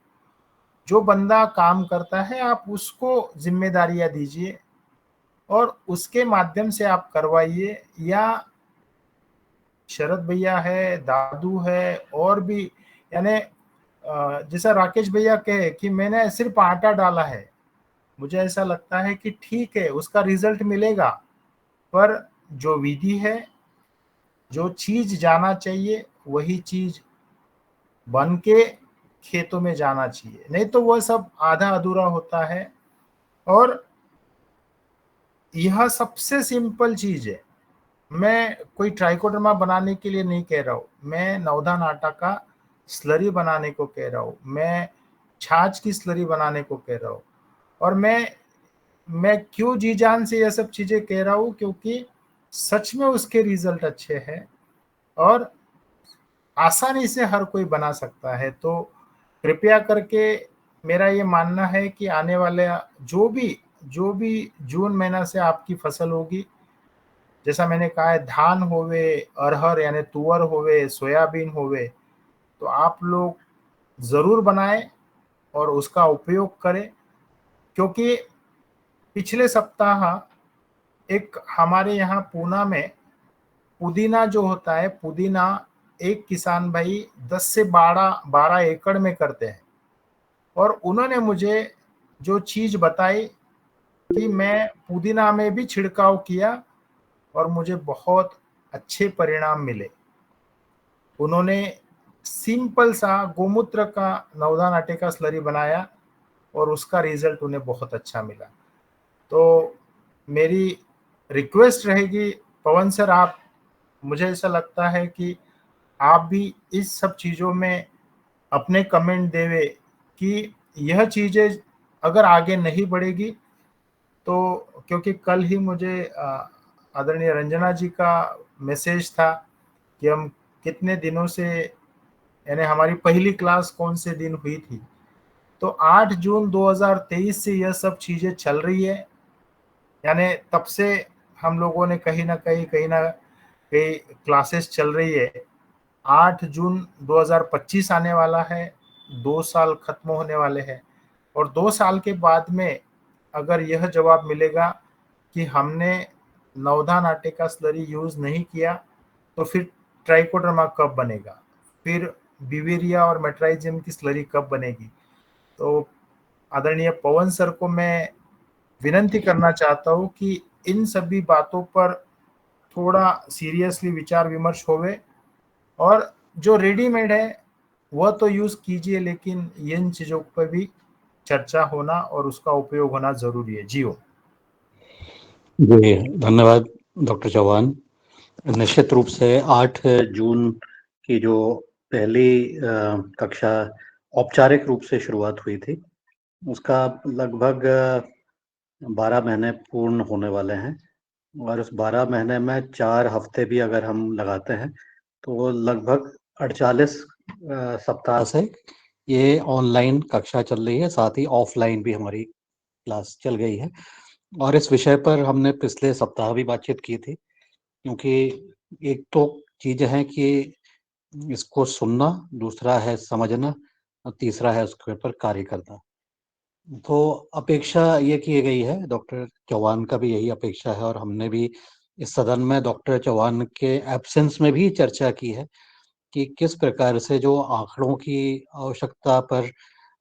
जो बंदा काम करता है आप उसको जिम्मेदारियां दीजिए और उसके माध्यम से आप करवाइए। या शरद भैया है, दादू है, और भी, यानी जैसा राकेश भैया कहे कि मैंने सिर्फ आटा डाला है, मुझे ऐसा लगता है कि ठीक है, उसका रिजल्ट मिलेगा, पर जो विधि है, जो चीज जाना चाहिए वही चीज बन के खेतों में जाना चाहिए, नहीं तो वह सब आधा अधूरा होता है। और यह सबसे सिंपल चीज है। मैं कोई ट्राइकोडर्मा बनाने के लिए नहीं कह रहा हूँ, मैं नवधान आटा का स्लरी बनाने को कह रहा हूँ, मैं छाछ की स्लरी बनाने को कह रहा हूँ। और मैं क्यों जी जान से यह सब चीजें कह रहा हूँ, क्योंकि सच में उसके रिजल्ट अच्छे हैं और आसानी से हर कोई बना सकता है। तो कृपया करके मेरा ये मानना है कि आने वाले जो भी जून महीना से आपकी फसल होगी, जैसा मैंने कहा है, धान होवे, अरहर यानी तुअर होवे, सोयाबीन होवे, तो आप लोग जरूर बनाएं और उसका उपयोग करें। क्योंकि पिछले सप्ताह एक हमारे यहाँ पूना में पुदीना जो होता है, पुदीना एक किसान भाई 10 से 12 एकड़ में करते हैं। और उन्होंने मुझे जो चीज बताई कि मैं पुदीना में भी छिड़काव किया और मुझे बहुत अच्छे परिणाम मिले। उन्होंने सिंपल सा गोमूत्र का नवधान आटे का स्लरी बनाया और उसका रिजल्ट उन्हें बहुत अच्छा मिला। तो मेरी रिक्वेस्ट रहेगी पवन सर, आप, मुझे ऐसा लगता है कि आप भी इस सब चीज़ों में अपने कमेंट देवे कि यह चीज़ें अगर आगे नहीं बढ़ेगी तो, क्योंकि कल ही मुझे आदरणीय रंजना जी का मैसेज था कि हम कितने दिनों से, यानी हमारी पहली क्लास कौन से दिन हुई थी, तो 8 जून 2023 से यह सब चीज़ें चल रही है। यानी तब से हम लोगों ने कहीं ना कहीं क्लासेस चल रही है। 8 जून 2025 आने वाला है, 2 साल खत्म होने वाले हैं। और 2 साल के बाद में अगर यह जवाब मिलेगा कि हमने नवधान आटे का स्लरी यूज नहीं किया, तो फिर ट्राइकोडर्मा कब बनेगा, फिर बिवेरिया और मेट्राइजियम की स्लरी कब बनेगी। तो आदरणीय पवन सर को मैं विनंती करना चाहता हूँ कि इन सभी बातों पर थोड़ा सीरियसली विचार विमर्श होवे, और जो रेडीमेड है वह तो यूज कीजिए, लेकिन इन चीजों पर भी चर्चा होना और उसका उपयोग होना जरूरी है। जी जी धन्यवाद डॉक्टर चौहान। निश्चित रूप से 8 जून की जो पहली कक्षा औपचारिक रूप से शुरुआत हुई थी, उसका लगभग 12 महीने पूर्ण होने वाले हैं। और उस 12 महीने में 4 हफ्ते भी अगर हम लगाते हैं तो लगभग 48 सप्ताह से ये ऑनलाइन कक्षा चल रही है, साथ ही ऑफलाइन भी हमारी क्लास चल गई है। और इस विषय पर हमने पिछले सप्ताह भी बातचीत की थी, क्योंकि एक तो चीज़ है कि इसको सुनना, दूसरा है समझना और तीसरा है उसके ऊपर कार्य करना। तो अपेक्षा ये की गई है, डॉक्टर चौहान का भी यही अपेक्षा है, और हमने भी इस सदन में डॉक्टर चौहान के एब्सेंस में भी चर्चा की है कि किस प्रकार से जो आंकड़ों की आवश्यकता पर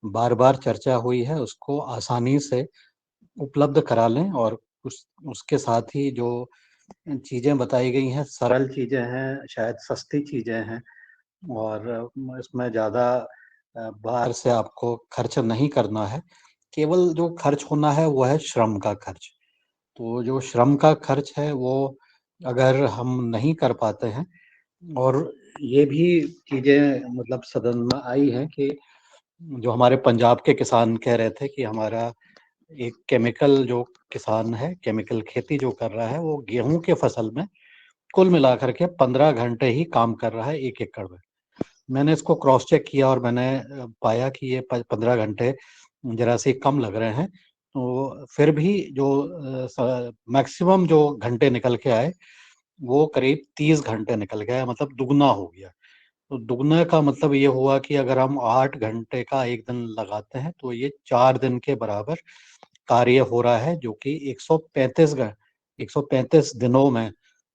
बार-बार चर्चा हुई है, उसको आसानी से उपलब्ध करा लें। और उसके साथ ही जो चीज़ें बताई गई हैं, सरल चीज़ें हैं, शायद सस्ती चीज़ें हैं, और इसमें ज़्यादा बाहर से आपको खर्च नहीं करना है। केवल जो खर्च होना है वो है श्रम का खर्च। तो जो श्रम का खर्च है वो अगर हम नहीं कर पाते हैं, और ये भी चीज़ें मतलब सदन में आई हैं कि जो हमारे पंजाब के किसान कह रहे थे कि हमारा एक केमिकल जो किसान है, केमिकल खेती जो कर रहा है, वो गेहूँ के फसल में कुल मिलाकर के 15 घंटे ही काम कर रहा है 1 एकड़ में। मैंने इसको क्रॉस चेक किया और मैंने पाया कि ये 15 घंटे ज़रा से कम लग रहे हैं। तो फिर भी जो मैक्सिमम जो घंटे निकल के आए, वो करीब 30 घंटे निकल गया, मतलब दुगना हो गया। तो दुगना का मतलब ये हुआ कि अगर हम 8 घंटे का 1 दिन लगाते हैं, तो ये 4 दिन के बराबर कार्य हो रहा है, जो कि 135 दिनों में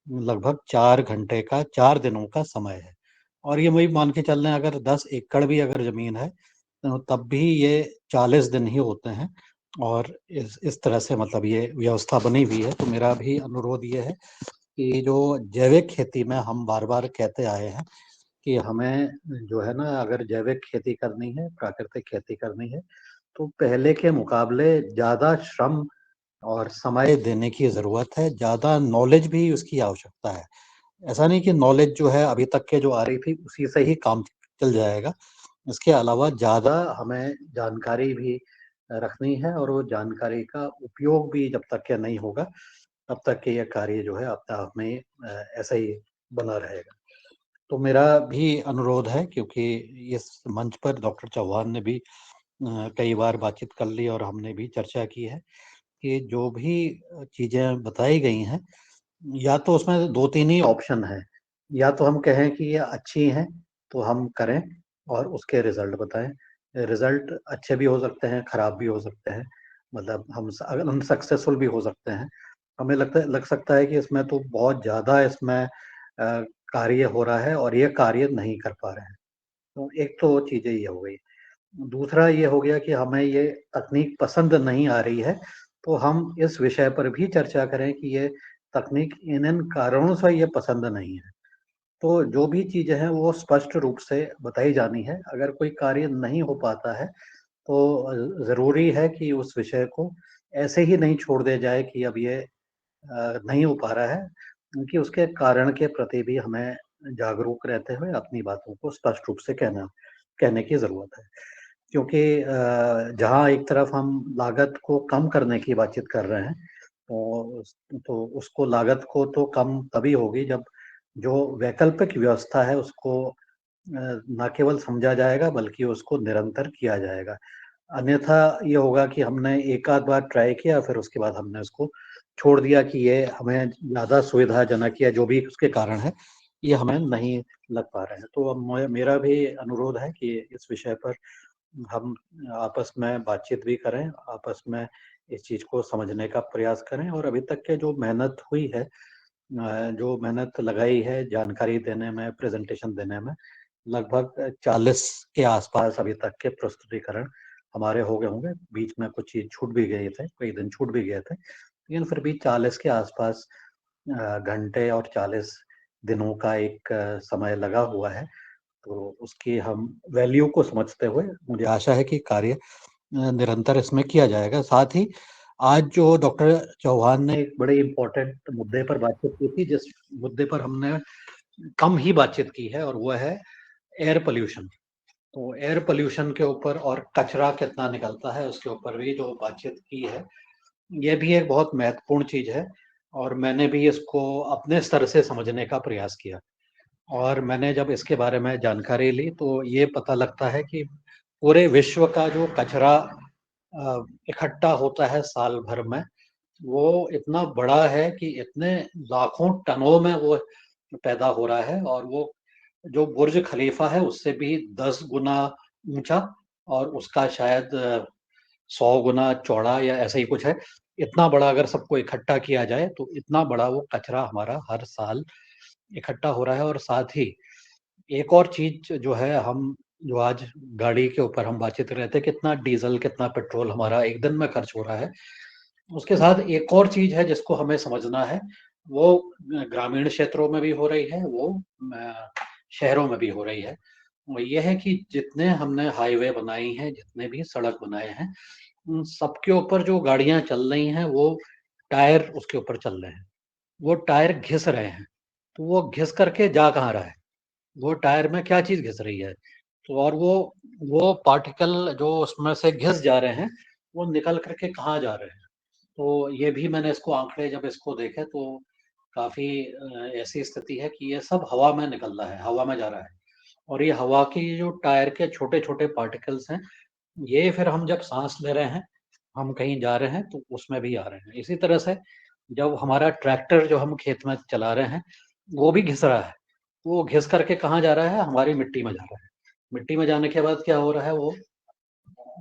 लगभग 4 घंटे का 4 दिनों का समय है। और ये वही मान के चल रहे हैं, अगर 10 एकड़ भी अगर ज़मीन है, तो तब भी ये 40 दिन ही होते हैं। और इस तरह से मतलब ये व्यवस्था बनी हुई है। तो मेरा भी अनुरोध ये है कि जो जैविक खेती में हम बार-बार कहते आए हैं कि हमें जो है ना, अगर जैविक खेती करनी है, प्राकृतिक खेती करनी है, तो पहले के मुकाबले ज़्यादा श्रम और समय देने की ज़रूरत है, ज़्यादा नॉलेज भी उसकी आवश्यकता है। ऐसा नहीं कि नॉलेज जो है अभी तक के जो आ रही थी उसी से ही काम चल जाएगा। इसके अलावा ज़्यादा हमें जानकारी भी रखनी है और वो जानकारी का उपयोग भी जब तक के नहीं होगा तब तक के ये कार्य जो है अपने आप में ऐसा ही बना रहेगा। तो मेरा भी अनुरोध है, क्योंकि इस मंच पर डॉक्टर चौहान ने भी कई बार बातचीत कर ली और हमने भी चर्चा की है कि जो भी चीज़ें बताई गई हैं, या तो उसमें 2-3 ही ऑप्शन हैं। या तो हम कहें कि ये अच्छी हैं, तो हम करें और उसके रिज़ल्ट बताएँ। रिज़ल्ट अच्छे भी हो सकते हैं, खराब भी हो सकते हैं। मतलब हम अनसक्सेसफुल भी हो सकते हैं। हमें लग सकता है कि इसमें तो बहुत ज़्यादा इसमें कार्य हो रहा है और ये कार्य नहीं कर पा रहे हैं। तो एक तो चीज़ें ये हो गई। दूसरा ये हो गया कि हमें ये तकनीक पसंद नहीं आ रही है, तो हम इस विषय पर भी चर्चा करें कि ये तकनीक इन कारणों से ये पसंद नहीं है। तो जो भी चीज़ें हैं वो स्पष्ट रूप से बताई जानी है। अगर कोई कार्य नहीं हो पाता है, तो ज़रूरी है कि उस विषय को ऐसे ही नहीं छोड़ दिया जाए कि अब ये नहीं हो पा रहा है, क्योंकि उसके कारण के प्रति भी हमें जागरूक रहते हुए अपनी बातों को स्पष्ट रूप से कहने की ज़रूरत है। क्योंकि जहाँ एक तरफ हम लागत को कम करने की बातचीत कर रहे हैं, तो उसको लागत को तो कम तभी होगी जब जो वैकल्पिक व्यवस्था है उसको ना केवल समझा जाएगा बल्कि उसको निरंतर किया जाएगा। अन्यथा ये होगा कि हमने एक आध बार ट्राई किया, फिर उसके बाद हमने उसको छोड़ दिया कि ये हमें ज़्यादा सुविधाजनक या जो भी उसके कारण है, ये हमें नहीं लग पा रहे हैं। तो अब मेरा भी अनुरोध है कि इस विषय पर हम आपस में बातचीत भी करें, आपस में इस चीज़ को समझने का प्रयास करें और अभी तक के जो मेहनत हुई है, जो मेहनत लगाई है जानकारी देने में, प्रेज़ेंटेशन देने में, लगभग 40 के आसपास अभी तक के प्रस्तुतिकरण हमारे हो गए होंगे। बीच में कुछ चीज़ छूट भी गए थे, कई दिन छूट भी गए थे। लेकिन फिर भी 40 के आसपास घंटे और 40 दिनों का एक समय लगा हुआ है। तो उसकी हम वैल्यू को समझते हुए मुझे आशा है कि कार्य निरंतर इसमें किया जाएगा। साथ ही आज जो डॉक्टर चौहान ने एक बड़े इम्पोर्टेंट मुद्दे पर बातचीत की थी, जिस मुद्दे पर हमने कम ही बातचीत की है, और वो है एयर पॉल्यूशन। तो एयर पॉल्यूशन के ऊपर और कचरा कितना निकलता है उसके ऊपर भी जो बातचीत की है, ये भी एक बहुत महत्वपूर्ण चीज़ है और मैंने भी इसको अपने स्तर से समझने का प्रयास किया। और मैंने जब इसके बारे में जानकारी ली तो ये पता लगता है कि पूरे विश्व का जो कचरा इकट्ठा होता है साल भर में, वो इतना बड़ा है कि इतने लाखों टनों में वो पैदा हो रहा है और वो जो बुर्ज खलीफा है उससे भी 10 गुना ऊंचा और उसका शायद 100 गुना चौड़ा या ऐसा ही कुछ है। इतना बड़ा अगर सबको इकट्ठा किया जाए तो इतना बड़ा वो कचरा हमारा हर साल इकट्ठा हो रहा है। और साथ ही एक और चीज जो है, हम जो आज गाड़ी के ऊपर हम बातचीत कर रहे थे, कितना डीजल कितना पेट्रोल हमारा एक दिन में खर्च हो रहा है, उसके साथ एक और चीज है जिसको हमें समझना है। वो ग्रामीण क्षेत्रों में भी हो रही है, वो शहरों में भी हो रही है। वो ये है कि जितने हमने हाईवे बनाई हैं, जितने भी सड़क बनाए हैं, उन सबके ऊपर जो गाड़ियां चल रही हैं वो टायर उसके ऊपर चल रहे हैं। वो टायर घिस रहे हैं। तो वो घिस करके जा कहाँ रहा है, वो टायर में क्या चीज घिस रही है। तो और वो पार्टिकल जो उसमें से घिस जा रहे हैं वो निकल करके कहाँ जा रहे हैं। तो ये भी मैंने इसको आंकड़े जब इसको देखे तो काफी ऐसी स्थिति है कि ये सब हवा में निकल रहा है, हवा में जा रहा है। और ये हवा की जो टायर के छोटे छोटे पार्टिकल्स हैं, ये फिर हम जब सांस ले रहे हैं, हम कहीं जा रहे हैं तो उसमें भी आ रहे हैं। इसी तरह से जब हमारा ट्रैक्टर जो हम खेत में चला रहे हैं वो भी घिस रहा है। वो घिस करके कहाँ जा रहा है, हमारी मिट्टी में जा रहा है। मिट्टी में जाने के बाद क्या हो रहा है, वो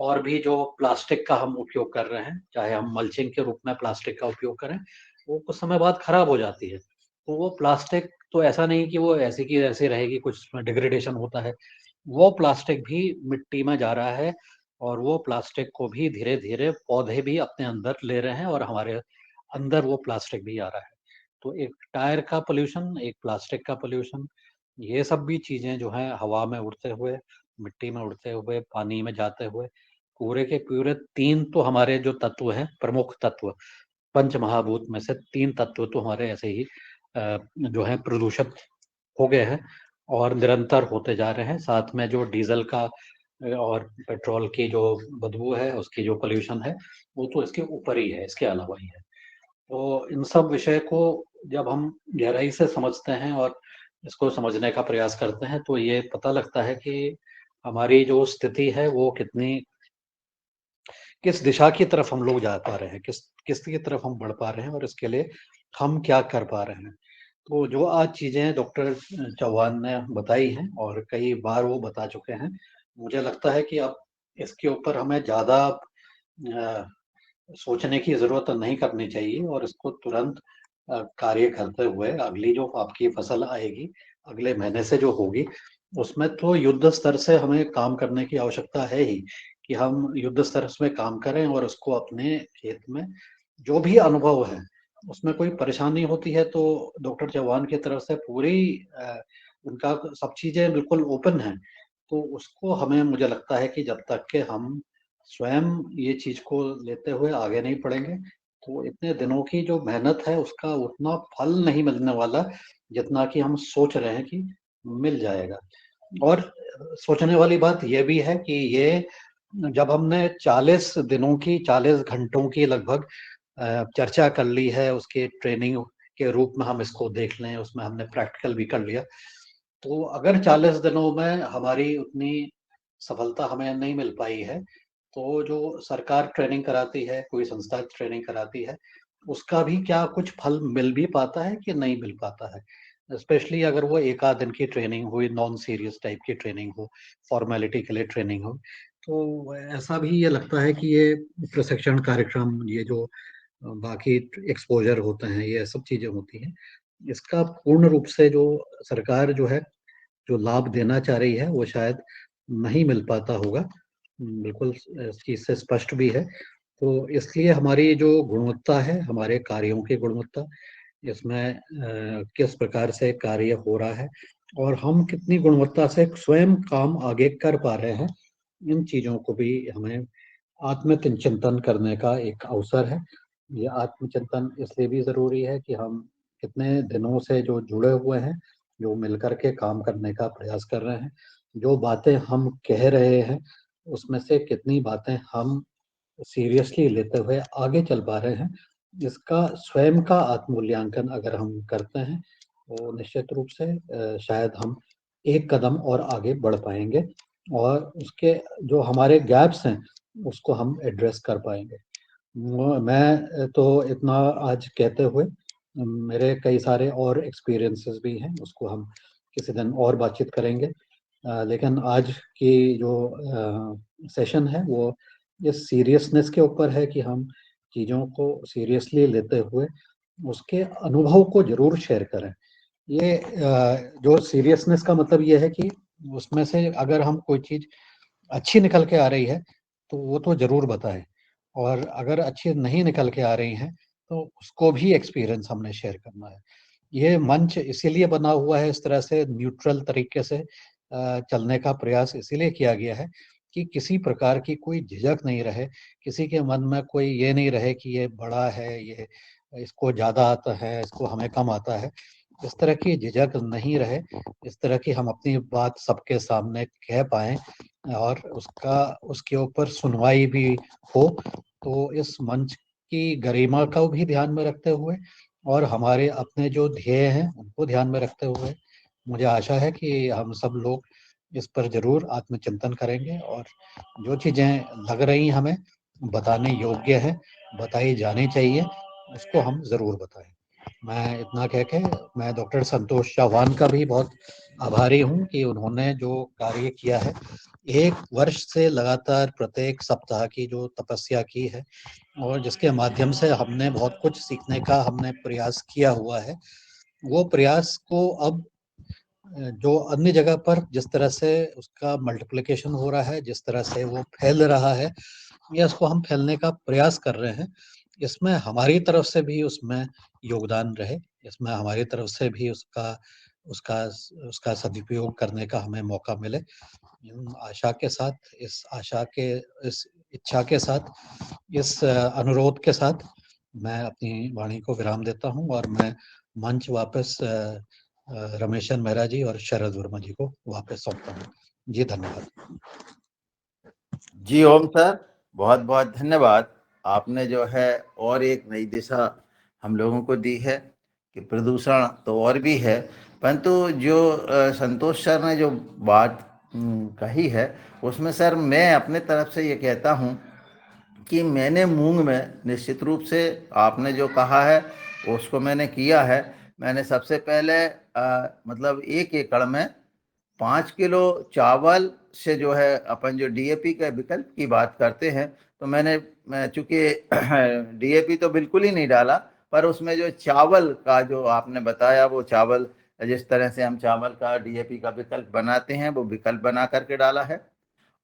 और भी जो प्लास्टिक का हम उपयोग कर रहे हैं, चाहे हम मल्चिंग के रूप में प्लास्टिक का उपयोग करें, वो कुछ समय बाद खराब हो जाती है। तो वो प्लास्टिक तो ऐसा नहीं कि वो ऐसी की ऐसे रहेगी, कुछ उसमें डिग्रेडेशन होता है। वो प्लास्टिक भी मिट्टी में जा रहा है और वो प्लास्टिक को भी धीरे धीरे पौधे भी अपने अंदर ले रहे हैं और हमारे अंदर वो प्लास्टिक भी आ रहा है। तो एक टायर का पोल्यूशन, एक प्लास्टिक का पोल्यूशन, ये सब भी चीजें जो हैं हवा में उड़ते हुए, मिट्टी में उड़ते हुए, पानी में जाते हुए, पूरे के पूरे 3 तो हमारे जो तत्व हैं, प्रमुख तत्व, पंच महाभूत में से 3 तत्व तो हमारे ऐसे ही जो है प्रदूषित हो गए हैं और निरंतर होते जा रहे हैं। साथ में जो डीजल का और पेट्रोल की जो बदबू है, उसकी जो पोल्यूशन है, वो तो इसके ऊपर ही है, इसके अलावा ही है। तो इन सब विषय को जब हम गहराई से समझते हैं और इसको समझने का प्रयास करते हैं, तो ये पता लगता है कि हमारी जो स्थिति है वो किस दिशा की तरफ हम लोग जा पा रहे हैं, किसकी तरफ हम बढ़ पा रहे हैं और इसके लिए हम क्या कर पा रहे हैं। तो जो आज चीजें डॉक्टर चौहान ने बताई हैं और कई बार वो बता चुके हैं, मुझे लगता है कि अब इसके ऊपर हमें ज्यादा सोचने की जरूरत नहीं करनी चाहिए और इसको तुरंत कार्य करते हुए अगली जो आपकी फसल आएगी, अगले महीने से जो होगी, उसमें तो युद्ध स्तर से हमें काम करने की आवश्यकता है ही, कि हम युद्ध स्तर में काम करें और उसको अपने खेत में जो भी अनुभव है, उसमें कोई परेशानी होती है तो डॉक्टर चौहान की तरफ से पूरी उनका सब चीजें बिल्कुल ओपन है। तो उसको हमें, मुझे लगता है कि जब तक के हम स्वयं ये चीज को लेते हुए आगे नहीं बढ़ेंगे, तो इतने दिनों की जो मेहनत है उसका उतना फल नहीं मिलने वाला जितना कि हम सोच रहे हैं कि मिल जाएगा। और सोचने वाली बात यह भी है कि ये जब हमने 40 दिनों की, 40 घंटों की लगभग चर्चा कर ली है, उसके ट्रेनिंग के रूप में हम इसको देख लें, उसमें हमने प्रैक्टिकल भी कर लिया, तो अगर 40 दिनों में हमारी उतनी सफलता हमें नहीं मिल पाई है, तो जो सरकार ट्रेनिंग कराती है, कोई संस्था ट्रेनिंग कराती है, उसका भी क्या कुछ फल मिल भी पाता है कि नहीं मिल पाता है। स्पेशली अगर वो 1 आध दिन की ट्रेनिंग हुई, नॉन सीरियस टाइप की ट्रेनिंग हो, फॉर्मेलिटी के लिए ट्रेनिंग हो, तो ऐसा भी ये लगता है कि ये प्रशिक्षण कार्यक्रम, ये जो बाकी एक्सपोजर होते हैं, ये सब चीजें होती हैं, इसका पूर्ण रूप से जो सरकार जो है, जो लाभ देना चाह रही है, वो शायद नहीं मिल पाता होगा। बिल्कुल इस चीज से स्पष्ट भी है। तो इसलिए हमारी जो गुणवत्ता है, हमारे कार्यों की गुणवत्ता, इसमें किस प्रकार से कार्य हो रहा है और हम कितनी गुणवत्ता से स्वयं काम आगे कर पा रहे हैं, इन चीजों को भी हमें आत्मचिंतन करने का एक अवसर है। ये आत्मचिंतन इसलिए भी जरूरी है कि हम कितने दिनों से जो जुड़े हुए हैं, जो मिलकर के काम करने का प्रयास कर रहे हैं, जो बातें हम कह रहे हैं, उसमें से कितनी बातें हम सीरियसली लेते हुए आगे चल पा रहे हैं, इसका स्वयं का आत्ममूल्यांकन अगर हम करते हैं, तो निश्चित रूप से शायद हम एक कदम और आगे बढ़ पाएंगे और उसके जो हमारे गैप्स हैं, उसको हम एड्रेस कर पाएंगे। मैं तो इतना आज कहते हुए, मेरे कई सारे और एक्सपीरियंसेस भी हैं, उसको हम किसी दिन और बातचीत करेंगे। लेकिन आज की जो सेशन है वो इस सीरियसनेस के ऊपर है कि हम चीज़ों को सीरियसली लेते हुए उसके अनुभव को जरूर शेयर करें। ये जो सीरियसनेस का मतलब ये है कि उसमें से अगर हम कोई चीज़ अच्छी निकल के आ रही है तो वो तो जरूर बताएं, और अगर अच्छी नहीं निकल के आ रही हैं तो उसको भी एक्सपीरियंस हमने शेयर करना है। ये मंच इसीलिए बना हुआ है, इस तरह से न्यूट्रल तरीके से चलने का प्रयास इसीलिए किया गया है कि किसी प्रकार की कोई झिझक नहीं रहे, किसी के मन में कोई ये नहीं रहे कि ये बड़ा है, ये इसको ज्यादा आता है, इसको हमें कम आता है, इस तरह की झिझक नहीं रहे, इस तरह की हम अपनी बात सबके सामने कह पाएं और उसके ऊपर सुनवाई भी हो। तो इस मंच की गरिमा को भी ध्यान में रखते हुए और हमारे अपने जो ध्येय हैं उनको ध्यान में रखते हुए, मुझे आशा है कि हम सब लोग इस पर जरूर आत्मचिंतन करेंगे और जो चीजें लग रही हमें बताने योग्य है, बताई जानी चाहिए, उसको हम जरूर बताएं। मैं इतना कह के मैं डॉक्टर संतोष चौहान का भी बहुत आभारी हूँ कि उन्होंने जो कार्य किया है, 1 वर्ष से लगातार प्रत्येक सप्ताह की जो तपस्या की है और जिसके माध्यम से हमने बहुत कुछ सीखने का हमने प्रयास किया हुआ है, वो प्रयास को अब जो अन्य जगह पर जिस तरह से उसका मल्टीप्लिकेशन हो रहा है, जिस तरह से वो फैल रहा है या इसको हम फैलने का प्रयास कर रहे हैं, इसमें हमारी तरफ से भी उसमें योगदान रहे, इसमें हमारी तरफ से भी उसका उसका उसका सदुपयोग करने का हमें मौका मिले। आशा के साथ, इस इच्छा के साथ, इस अनुरोध के साथ मैं अपनी वाणी को विराम देता हूं और मैं मंच वापस रमेशन मेहरा जी और शरद वर्मा जी को वापस सौंपता हूं। जी धन्यवाद। जी ओम सर, बहुत बहुत धन्यवाद। आपने जो है और एक नई दिशा हम लोगों को दी है कि प्रदूषण तो और भी है, परंतु जो संतोष सर ने जो बात कही है उसमें सर मैं अपने तरफ से ये कहता हूँ कि मैंने मूंग में निश्चित रूप से आपने जो कहा है उसको मैंने किया है। मैंने सबसे पहले मतलब 1 एकड़ में 5 किलो चावल से जो है अपन जो डीएपी के विकल्प की बात करते हैं, तो मैं चूंकि डीएपी तो बिल्कुल ही नहीं डाला, पर उसमें जो चावल का जो आपने बताया वो चावल जिस तरह से हम चावल का डीएपी का विकल्प बनाते हैं वो विकल्प बना करके डाला है।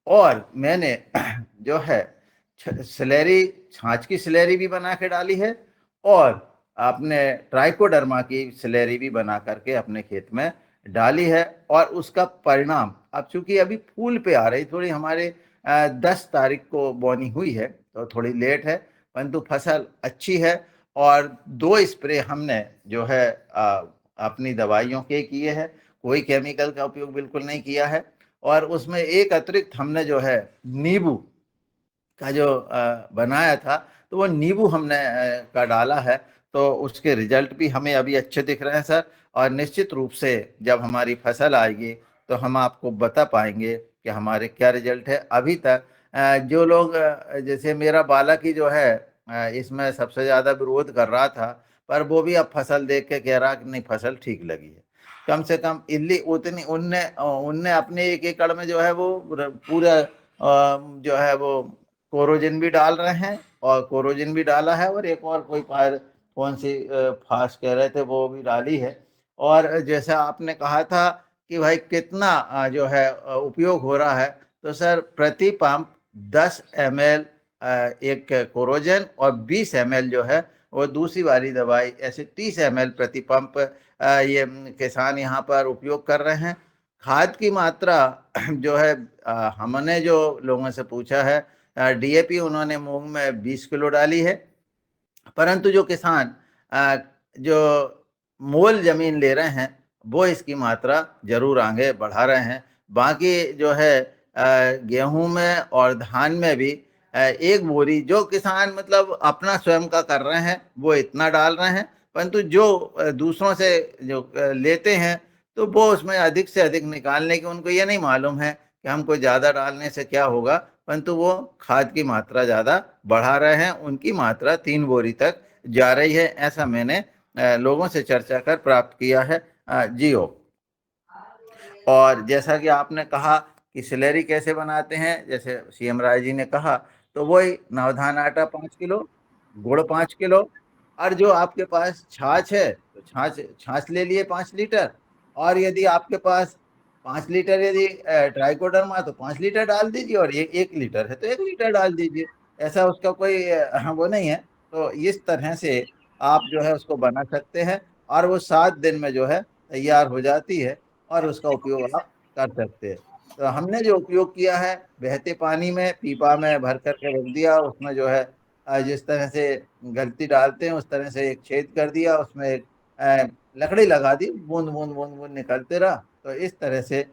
और मैंने जो है स्लैरी छाछ की स्लैरी भी बना के डाली है और आपने ट्राइकोडर्मा की स्लैरी भी बना करके अपने खेत में डाली है। और उसका परिणाम अब चूंकि अभी फूल पे आ रही, थोड़ी हमारे 10 तारीख को बोनी हुई है तो थोड़ी लेट है, परंतु फसल अच्छी है। और 2 स्प्रे हमने जो है अपनी दवाइयों के किए हैं, कोई केमिकल का उपयोग बिल्कुल नहीं किया है। और उसमें एक अतिरिक्त हमने जो है नींबू का जो बनाया था, तो वो नींबू हमने का डाला है, तो उसके रिजल्ट भी हमें अभी अच्छे दिख रहे हैं सर। और निश्चित रूप से जब हमारी फसल आएगी तो हम आपको बता पाएंगे कि हमारे क्या रिजल्ट है। अभी तक जो लोग जैसे मेरा बालक ही जो है इसमें सबसे ज़्यादा विरोध कर रहा था, पर वो भी अब फसल देख के कह रहा कि नहीं फसल ठीक लगी है। कम से कम इल्ली उतनी उनने उनने अपने 1 एकड़ में जो है वो पूरा जो है वो कोरोजिन भी डाल रहे हैं, और कोरोजिन भी डाला है, और एक और कोई कौन सी फास्ट कह रहे थे वो भी डाली है। और जैसा आपने कहा था कि भाई कितना जो है उपयोग हो रहा है, तो सर प्रति पंप 10 ml एक कोरोजन और 20 ml जो है वो दूसरी वाली दवाई, ऐसे 30 ml प्रति पंप ये किसान यहाँ पर उपयोग कर रहे हैं। खाद की मात्रा जो है हमने जो लोगों से पूछा है डीएपी उन्होंने मूंग में 20 किलो डाली है, परंतु जो किसान जो मोल जमीन ले रहे हैं वो इसकी मात्रा जरूर आगे बढ़ा रहे हैं। बाकी जो है गेहूं में और धान में भी 1 बोरी जो किसान मतलब अपना स्वयं का कर रहे हैं वो इतना डाल रहे हैं, परंतु जो दूसरों से जो लेते हैं तो वो उसमें अधिक से अधिक निकालने की उनको ये नहीं मालूम है कि हमको ज़्यादा डालने से क्या होगा, परंतु वो खाद की मात्रा ज़्यादा बढ़ा रहे हैं। उनकी मात्रा 3 बोरी तक जा रही है, ऐसा मैंने लोगों से चर्चा कर प्राप्त किया है। जियो। और जैसा कि आपने कहा कि स्लैरी कैसे बनाते हैं, जैसे सीएम राय जी ने कहा, तो वही नवधान आटा 5 किलो, गुड़ 5 किलो, और जो आपके पास छाछ है तो छाछ ले लिए 5 लीटर। और यदि आपके पास 5 लीटर यदि ट्राइकोडर्मा तो 5 लीटर डाल दीजिए, और ये 1 लीटर है तो 1 लीटर डाल दीजिए। ऐसा उसका कोई वो नहीं है। तो इस तरह से आप जो है उसको बना सकते हैं, और वो 7 दिन में जो है तैयार हो जाती है, और उसका उपयोग आप कर सकते हैं। तो हमने जो उपयोग किया है, बहते पानी में पीपा में भर करके रख दिया, उसमें जो है जिस तरह से गलती डालते हैं उस तरह से एक छेद कर दिया, उसमें एक लकड़ी लगा दी, बूंद बूंद बूंद बूंद निकलते रहा। तो इस तरह से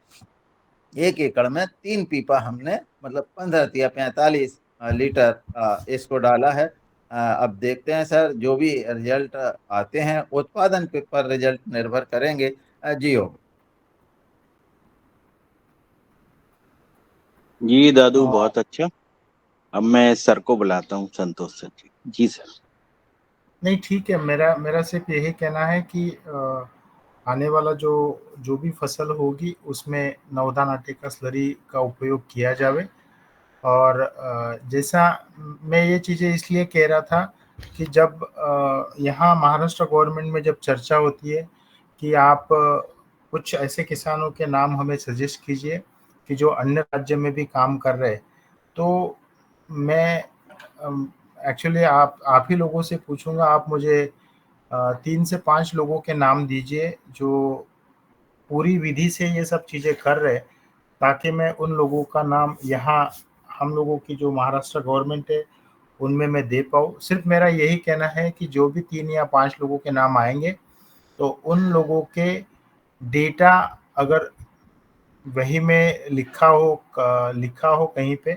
1 एकड़ में 3 पीपा हमने मतलब 15 या 45 लीटर इसको डाला है। अब देखते हैं सर जो भी रिजल्ट आते हैं, उत्पादन पर रिजल्ट निर्भर करेंगे। जियो। जी दादू बहुत अच्छा। अब मैं सर को बुलाता हूँ, संतोष सर जी। जी सर। नहीं ठीक है, मेरा सिर्फ यही कहना है कि आने वाला जो भी फसल होगी उसमें नवधान आटे का स्लरी का उपयोग किया जावे। और जैसा मैं ये चीज़ें इसलिए कह रहा था कि जब यहाँ महाराष्ट्र गवर्नमेंट में जब चर्चा होती है कि आप कुछ ऐसे किसानों के नाम हमें सजेस्ट कीजिए कि जो अन्य राज्य में भी काम कर रहे, तो मैं एक्चुअली आप ही लोगों से पूछूंगा, आप मुझे 3 से 5 लोगों के नाम दीजिए जो पूरी विधि से ये सब चीज़ें कर रहे, ताकि मैं उन लोगों का नाम यहाँ हम लोगों की जो महाराष्ट्र गवर्नमेंट है उनमें मैं दे पाऊँ। सिर्फ मेरा यही कहना है कि जो भी 3 या 5 लोगों के नाम आएँगे, तो उन लोगों के डेटा अगर वही में लिखा हो कहीं पे,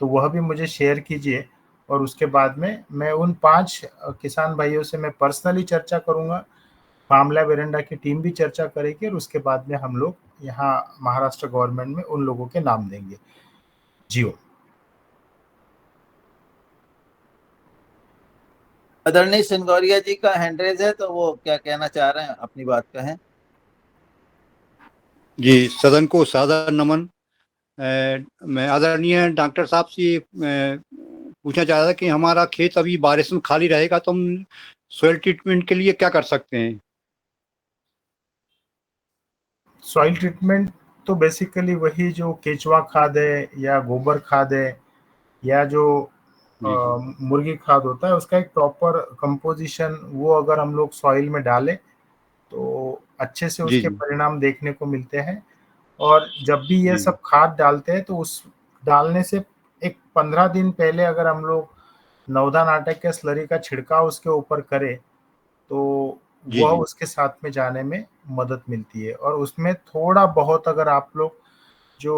तो वह भी मुझे शेयर कीजिए और उसके बाद में मैं उन 5 किसान भाइयों से मैं पर्सनली चर्चा करूँगा। पामला वेरेंडा की टीम भी चर्चा करेगी और उसके बाद में हम लोग यहाँ महाराष्ट्र गवर्नमेंट में उन लोगों के नाम देंगे। जी ओम। आदरणीय सिंगौरिया जी का हैंड रेज है, तो वो क्या कहना चाह रहे हैं, अपनी बात कहें। जी, सदन को सादर नमन। मैं आदरणीय डॉक्टर साहब से पूछना चाह रहा था कि हमारा खेत अभी बारिश में खाली रहेगा तो हम सॉइल ट्रीटमेंट के लिए क्या कर सकते हैं? सॉइल ट्रीटमेंट तो बेसिकली वही जो केचुआ खाद है या गोबर खाद है या जो मुर्गी खाद होता है, उसका एक प्रॉपर कंपोजिशन वो अगर हम लोग सॉइल में डालें तो अच्छे से जी उसके जी परिणाम देखने को मिलते हैं। और जब भी ये जी सब खाद डालते हैं तो उस डालने से एक 15 दिन पहले अगर हम लोग नवधान आटा के स्लरी का छिड़काव उसके ऊपर करें तो जी वह जी उसके साथ में जाने में मदद मिलती है। और उसमें थोड़ा बहुत अगर आप लोग जो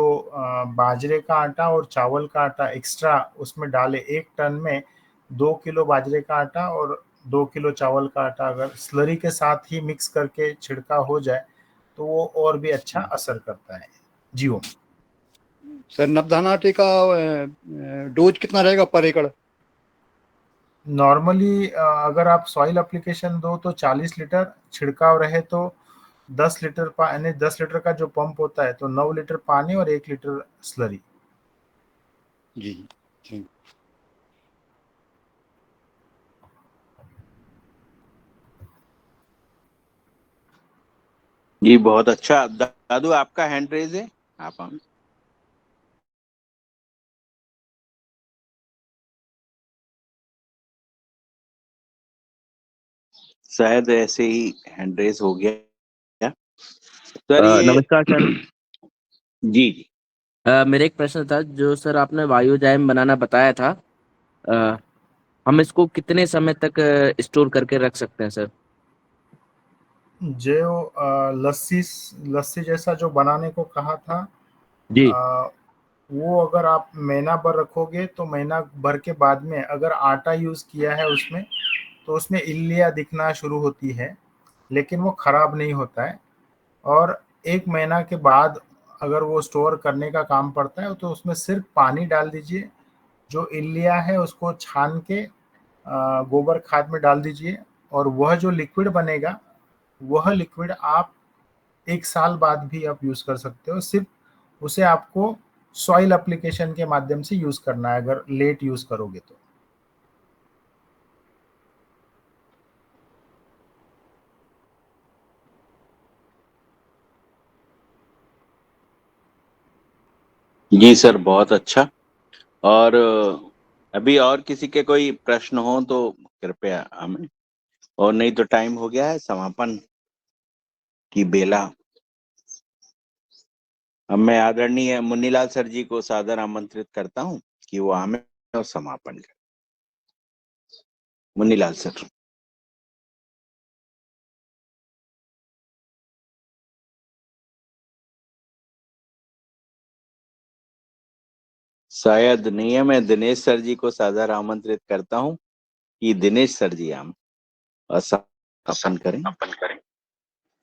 बाजरे का आटा और चावल का आटा एक्स्ट्रा उसमें डाले, 1 टन में 2 किलो बाजरे का आटा और 2 किलो चावल का आटा अगर स्लरी के साथ ही मिक्स करके छिड़काव हो जाए तो वो और भी अच्छा असर करता है। जी ओम। सर, नवधान आटे का डोज कितना रहेगा पर एकड़? नॉर्मली अगर आप सॉइल एप्लीकेशन दो तो 40 लीटर, छिड़काव रहे तो 10 लीटर यानी 10 लीटर का जो पंप होता है तो 9 लीटर पानी और 1 लीटर स्लरी। जी जी। जी बहुत अच्छा। दादू आपका हैंड रेज है, आप शायद ऐसे ही हैंड रेज हो गया सर। ये नमस्कार सर। जी जी मेरा एक प्रश्न था, जो सर आपने वायुजाइम बनाना बताया था, अ, हम इसको कितने समय तक स्टोर करके रख सकते हैं सर? जो लस्सी जैसा जो बनाने को कहा था, जी वो अगर आप महीना भर रखोगे तो महीना भर के बाद में अगर आटा यूज किया है उसमें तो उसमें इल्लियाँ दिखना शुरू होती है, लेकिन वो खराब नहीं होता है। और 1 महीना के बाद अगर वो स्टोर करने का काम पड़ता है तो उसमें सिर्फ पानी डाल दीजिए, जो इल्लियाँ है उसको छान के गोबर खाद में डाल दीजिए और वह जो लिक्विड बनेगा, वह लिक्विड आप 1 साल बाद भी आप यूज़ कर सकते हो। सिर्फ उसे आपको सॉइल एप्लीकेशन के माध्यम से यूज़ करना है अगर लेट यूज़ करोगे तो। जी सर, बहुत अच्छा। और अभी और किसी के कोई प्रश्न हो तो कृपया हमें, और नहीं तो टाइम हो गया है समापन की बेला। अब मैं आदरणीय मुन्नीलाल सर जी को सादर आमंत्रित करता हूं कि वो हमें और समापन करें। मुन्नीलाल सर। शायद नहीं है, मैं दिनेश सर जी को सादर आमंत्रित करता हूं कि दिनेश सर जी हम समापन करें।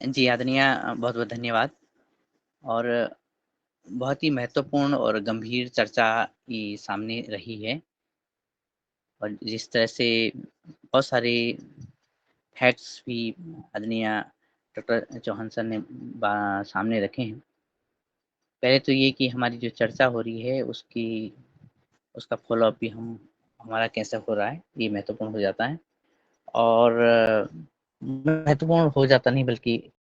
जी आदरणीय, बहुत बहुत धन्यवाद। और बहुत ही महत्वपूर्ण और गंभीर चर्चा ये सामने रही है, और जिस तरह से बहुत सारे फैक्ट्स भी आदरणीय डॉक्टर चौहान सर ने सामने रखे हैं। पहले तो ये कि हमारी जो चर्चा हो रही है उसका फॉलोअप भी हमारा कैसे हो रहा है, ये महत्वपूर्ण हो जाता है। और महत्वपूर्ण हो जाता नहीं बल्कि